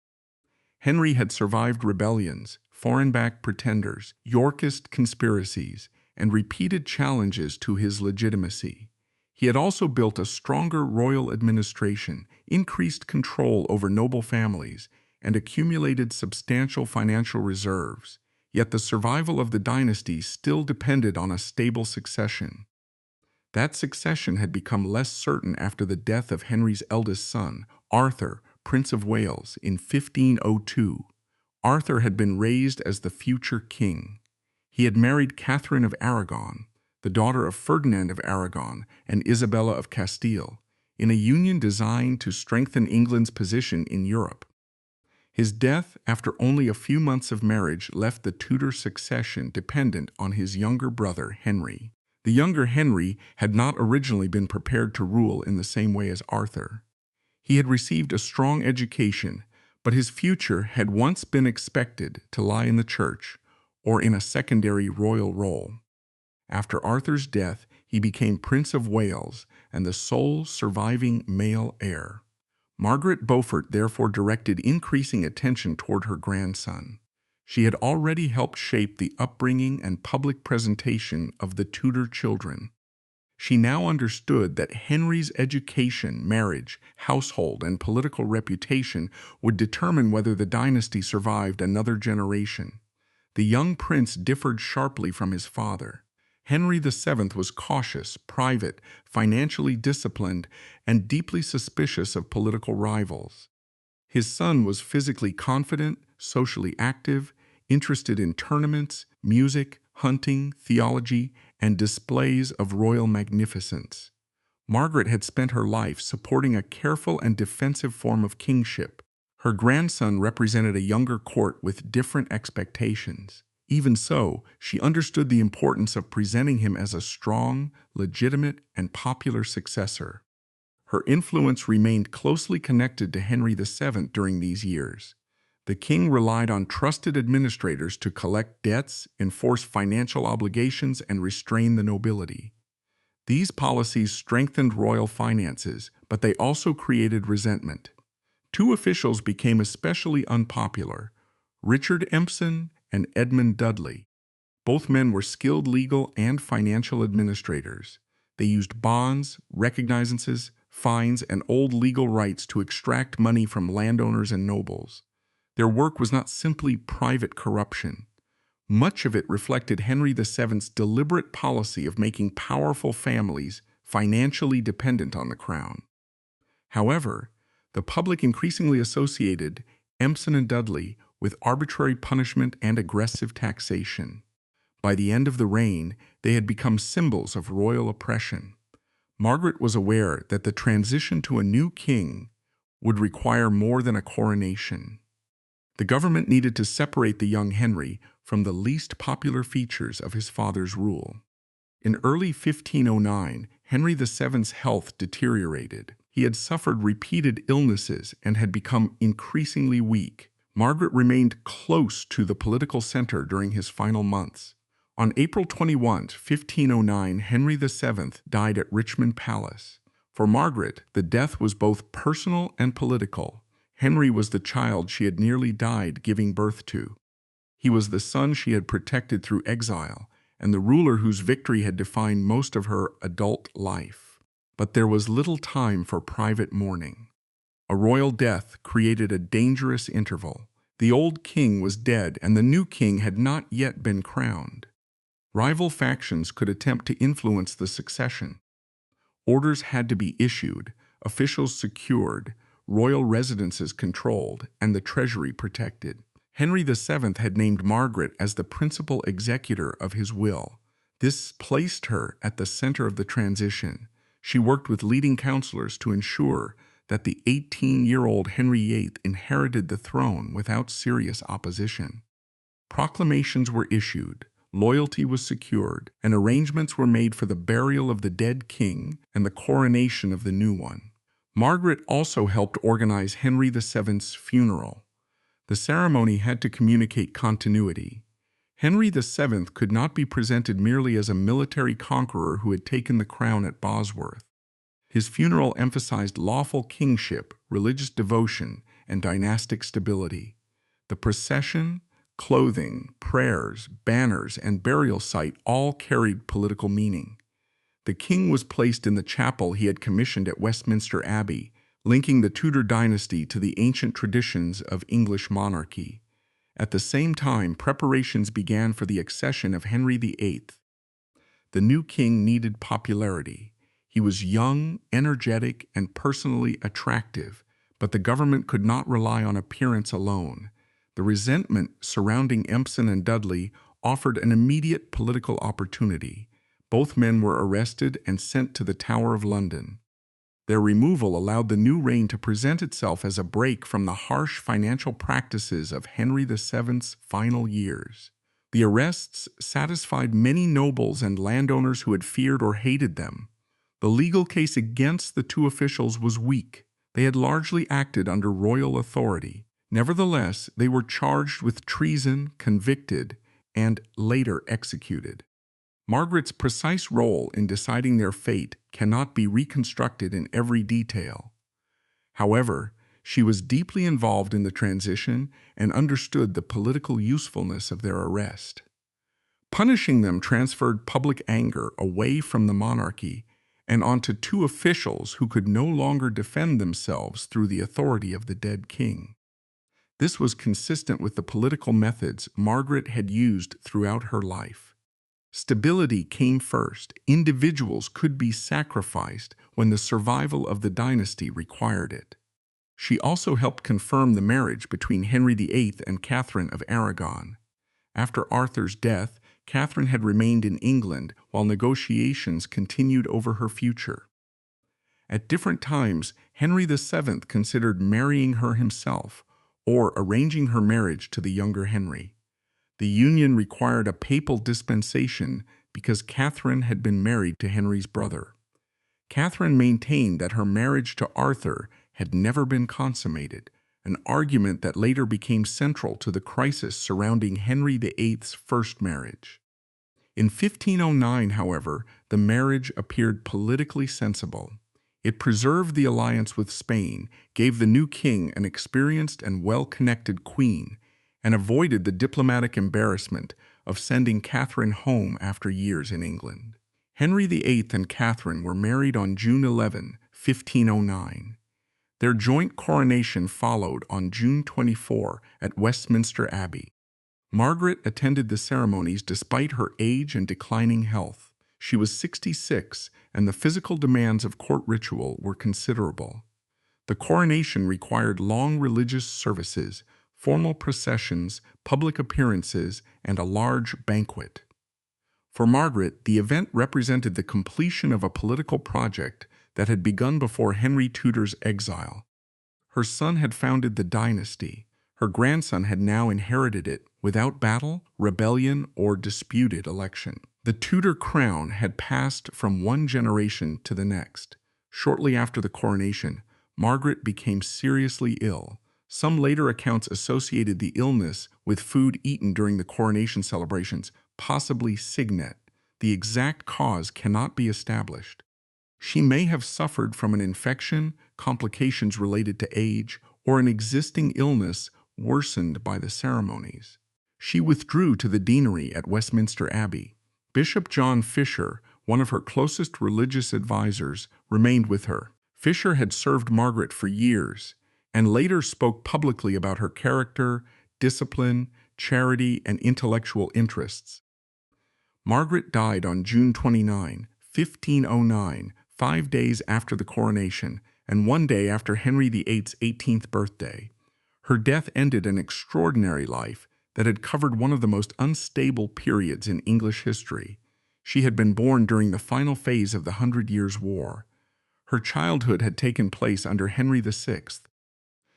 Henry had survived rebellions, foreign-backed pretenders, Yorkist conspiracies, and repeated challenges to his legitimacy. He had also built a stronger royal administration, increased control over noble families, and accumulated substantial financial reserves. Yet the survival of the dynasty still depended on a stable succession. That succession had become less certain after the death of Henry's eldest son, Arthur, Prince of Wales, in 1502. Arthur had been raised as the future king. He had married Catherine of Aragon, the daughter of Ferdinand of Aragon and Isabella of Castile, in a union designed to strengthen England's position in Europe. His death, after only a few months of marriage, left the Tudor succession dependent on his younger brother, Henry. The younger Henry had not originally been prepared to rule in the same way as Arthur. He had received a strong education, but his future had once been expected to lie in the church or in a secondary royal role. After Arthur's death, he became Prince of Wales and the sole surviving male heir. Margaret Beaufort therefore directed increasing attention toward her grandson. She had already helped shape the upbringing and public presentation of the Tudor children. She now understood that Henry's education, marriage, household, and political reputation would determine whether the dynasty survived another generation. The young prince differed sharply from his father. Henry VII was cautious, private, financially disciplined, and deeply suspicious of political rivals. His son was physically confident, socially active, interested in tournaments, music, hunting, theology, and displays of royal magnificence. Margaret had spent her life supporting a careful and defensive form of kingship. Her grandson represented a younger court with different expectations. Even so, she understood the importance of presenting him as a strong, legitimate, and popular successor. Her influence remained closely connected to Henry VII during these years. The king relied on trusted administrators to collect debts, enforce financial obligations, and restrain the nobility. These policies strengthened royal finances, but they also created resentment. Two officials became especially unpopular: Richard Empson and Edmund Dudley. Both men were skilled legal and financial administrators. They used bonds, recognizances, fines, and old legal rights to extract money from landowners and nobles. Their work was not simply private corruption. Much of it reflected Henry VII's deliberate policy of making powerful families financially dependent on the crown. However, the public increasingly associated Empson and Dudley with arbitrary punishment and aggressive taxation. By the end of the reign, they had become symbols of royal oppression. Margaret was aware that the transition to a new king would require more than a coronation. The government needed to separate the young Henry from the least popular features of his father's rule. In early 1509, Henry VII's health deteriorated. He had suffered repeated illnesses and had become increasingly weak. Margaret remained close to the political center during his final months. On April 21, 1509, Henry VII died at Richmond Palace. For Margaret, the death was both personal and political. Henry was the child she had nearly died giving birth to. He was the son she had protected through exile, and the ruler whose victory had defined most of her adult life. But there was little time for private mourning. A royal death created a dangerous interval. The old king was dead, and the new king had not yet been crowned. Rival factions could attempt to influence the succession. Orders had to be issued, officials secured, royal residences controlled, and the treasury protected. Henry VII had named Margaret as the principal executor of his will. This placed her at the center of the transition. She worked with leading counselors to ensure that the 18-year-old Henry VIII inherited the throne without serious opposition. Proclamations were issued, loyalty was secured, and arrangements were made for the burial of the dead king and the coronation of the new one. Margaret also helped organize Henry VII's funeral. The ceremony had to communicate continuity. Henry VII could not be presented merely as a military conqueror who had taken the crown at Bosworth. His funeral emphasized lawful kingship, religious devotion, and dynastic stability. The procession, clothing, prayers, banners, and burial site all carried political meaning. The king was placed in the chapel he had commissioned at Westminster Abbey, linking the Tudor dynasty to the ancient traditions of English monarchy. At the same time, preparations began for the accession of Henry VIII. The new king needed popularity. He was young, energetic, and personally attractive, but the government could not rely on appearance alone. The resentment surrounding Empson and Dudley offered an immediate political opportunity. Both men were arrested and sent to the Tower of London. Their removal allowed the new reign to present itself as a break from the harsh financial practices of Henry VII's final years. The arrests satisfied many nobles and landowners who had feared or hated them. The legal case against the two officials was weak. They had largely acted under royal authority. Nevertheless, they were charged with treason, convicted, and later executed. Margaret's precise role in deciding their fate cannot be reconstructed in every detail. However, she was deeply involved in the transition and understood the political usefulness of their arrest. Punishing them transferred public anger away from the monarchy and onto two officials who could no longer defend themselves through the authority of the dead king. This was consistent with the political methods Margaret had used throughout her life. Stability came first. Individuals could be sacrificed when the survival of the dynasty required it. She also helped confirm the marriage between Henry VIII and Catherine of Aragon. After Arthur's death, Catherine had remained in England while negotiations continued over her future. At different times, Henry VII considered marrying her himself or arranging her marriage to the younger Henry. The union required a papal dispensation because Catherine had been married to Henry's brother. Catherine maintained that her marriage to Arthur had never been consummated, an argument that later became central to the crisis surrounding Henry VIII's first marriage. In 1509, however, the marriage appeared politically sensible. It preserved the alliance with Spain, gave the new king an experienced and well-connected queen, and avoided the diplomatic embarrassment of sending Catherine home after years in England. Henry VIII and Catherine were married on June 11, 1509. Their joint coronation followed on June 24 at Westminster Abbey. Margaret attended the ceremonies despite her age and declining health. She was 66, and the physical demands of court ritual were considerable. The coronation required long religious services, formal processions, public appearances, and a large banquet. For Margaret, the event represented the completion of a political project that had begun before Henry Tudor's exile. Her son had founded the dynasty. Her grandson had now inherited it without battle, rebellion, or disputed election. The Tudor crown had passed from one generation to the next. Shortly after the coronation, Margaret became seriously ill. Some later accounts associated the illness with food eaten during the coronation celebrations, possibly signet. The exact cause cannot be established. She may have suffered from an infection, complications related to age, or an existing illness worsened by the ceremonies. She withdrew to the deanery at Westminster Abbey. Bishop John Fisher, one of her closest religious advisors, remained with her. Fisher had served Margaret for years and later spoke publicly about her character, discipline, charity, and intellectual interests. Margaret died on June 29, 1509, 5 days after the coronation, and 1 day after Henry VIII's 18th birthday. Her death ended an extraordinary life that had covered one of the most unstable periods in English history. She had been born during the final phase of the 100 Years' War. Her childhood had taken place under Henry VI.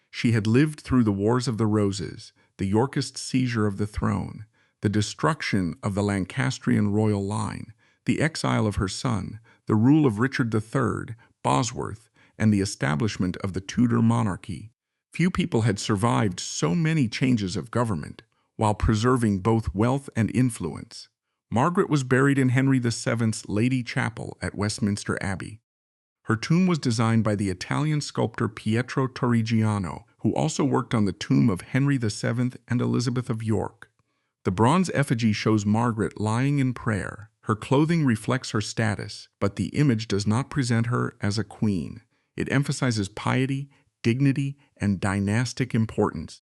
She had lived through the Wars of the Roses, the Yorkist seizure of the throne, the destruction of the Lancastrian royal line, the exile of her son, the rule of Richard III, Bosworth, and the establishment of the Tudor monarchy. Few people had survived so many changes of government while preserving both wealth and influence. Margaret was buried in Henry VII's Lady Chapel at Westminster Abbey. Her tomb was designed by the Italian sculptor Pietro Torrigiano, who also worked on the tomb of Henry VII and Elizabeth of York. The bronze effigy shows Margaret lying in prayer. Her clothing reflects her status, but the image does not present her as a queen. It emphasizes piety, dignity, and dynastic importance.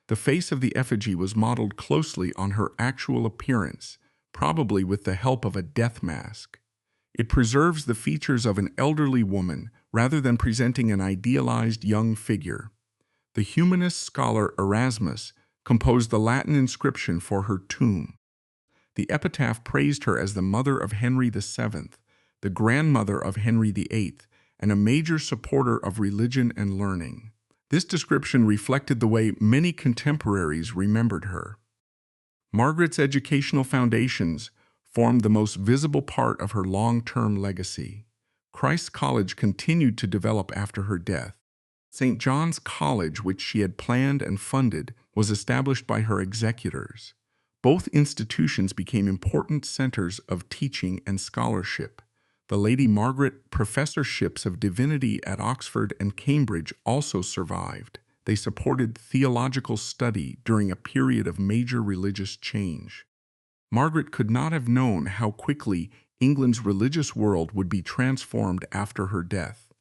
The face of the effigy was modeled closely on her actual appearance, probably with the help of a death mask. It preserves the features of an elderly woman rather than presenting an idealized young figure. The humanist scholar Erasmus composed the Latin inscription for her tomb. The epitaph praised her as the mother of Henry VII, the grandmother of Henry VIII, and a major supporter of religion and learning. This description reflected the way many contemporaries remembered her. Margaret's educational foundations formed the most visible part of her long-term legacy. Christ's College continued to develop after her death. St. John's College, which she had planned and funded, was established by her executors. Both institutions became important centers of teaching and scholarship. The Lady Margaret professorships of divinity at Oxford and Cambridge also survived. They supported theological study during a period of major religious change. Margaret could not have known how quickly England's religious world would be transformed after her death.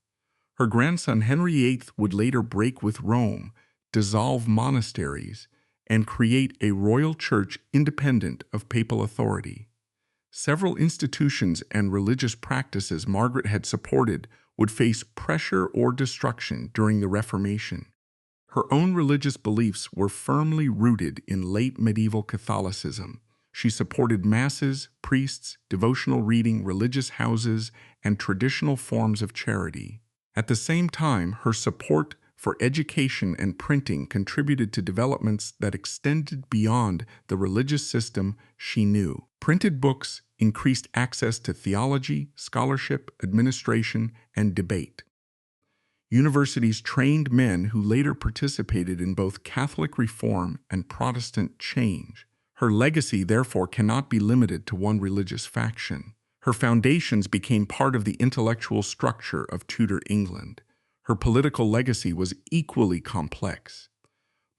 Her grandson Henry VIII would later break with Rome, dissolve monasteries, and create a royal church independent of papal authority. Several institutions and religious practices Margaret had supported would face pressure or destruction during the Reformation. Her own religious beliefs were firmly rooted in late medieval Catholicism. She supported masses, priests, devotional reading, religious houses, and traditional forms of charity. At the same time, her support for education and printing contributed to developments that extended beyond the religious system she knew. Printed books increased access to theology, scholarship, administration, and debate. Universities trained men who later participated in both Catholic reform and Protestant change. Her legacy, therefore, cannot be limited to one religious faction. Her foundations became part of the intellectual structure of Tudor England. Her political legacy was equally complex.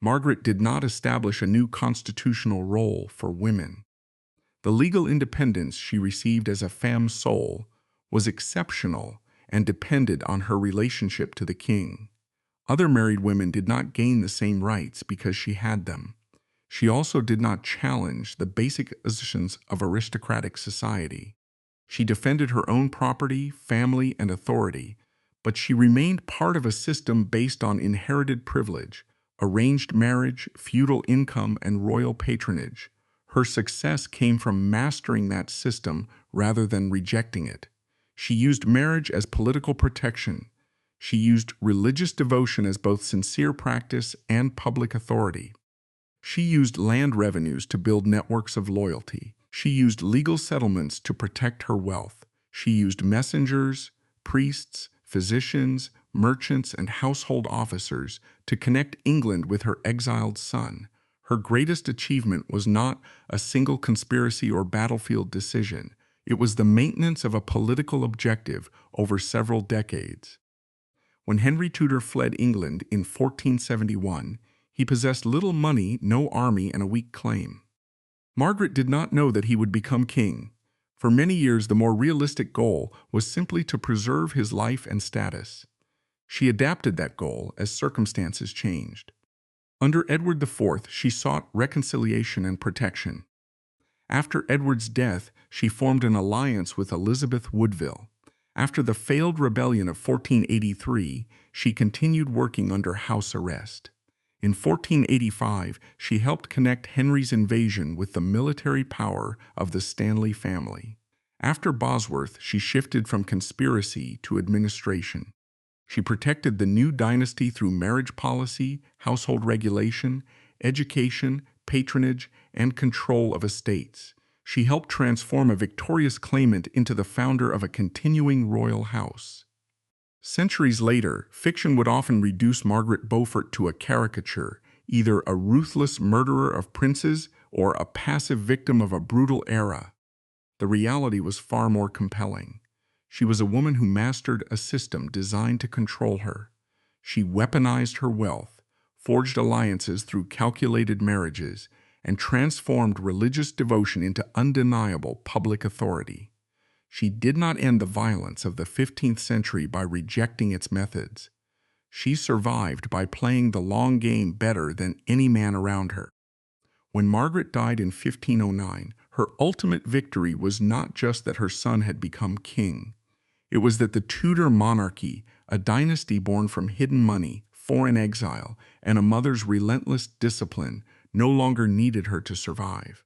Margaret did not establish a new constitutional role for women. The legal independence she received as a femme sole was exceptional and depended on her relationship to the king. Other married women did not gain the same rights because she had them. She also did not challenge the basic assumptions of aristocratic society. She defended her own property, family, and authority, but she remained part of a system based on inherited privilege, arranged marriage, feudal income, and royal patronage. Her success came from mastering that system rather than rejecting it. She used marriage as political protection. She used religious devotion as both sincere practice and public authority. She used land revenues to build networks of loyalty. She used legal settlements to protect her wealth. She used messengers, priests, physicians, merchants, and household officers to connect England with her exiled son. Her greatest achievement was not a single conspiracy or battlefield decision. It was the maintenance of a political objective over several decades. When Henry Tudor fled England in 1471, he possessed little money, no army, and a weak claim. Margaret did not know that he would become king. For many years, the more realistic goal was simply to preserve his life and status. She adapted that goal as circumstances changed. Under Edward IV, she sought reconciliation and protection. After Edward's death, she formed an alliance with Elizabeth Woodville. After the failed rebellion of 1483, she continued working under house arrest. In 1485, she helped connect Henry's invasion with the military power of the Stanley family. After Bosworth, she shifted from conspiracy to administration. She protected the new dynasty through marriage policy, household regulation, education, patronage, and control of estates. She helped transform a victorious claimant into the founder of a continuing royal house. Centuries later, fiction would often reduce Margaret Beaufort to a caricature, either a ruthless murderer of princes or a passive victim of a brutal era. The reality was far more compelling. She was a woman who mastered a system designed to control her. She weaponized her wealth, forged alliances through calculated marriages, and transformed religious devotion into undeniable public authority. She did not end the violence of the 15th century by rejecting its methods. She survived by playing the long game better than any man around her. When Margaret died in 1509, her ultimate victory was not just that her son had become king. It was that the Tudor monarchy, a dynasty born from hidden money, foreign exile, and a mother's relentless discipline, no longer needed her to survive.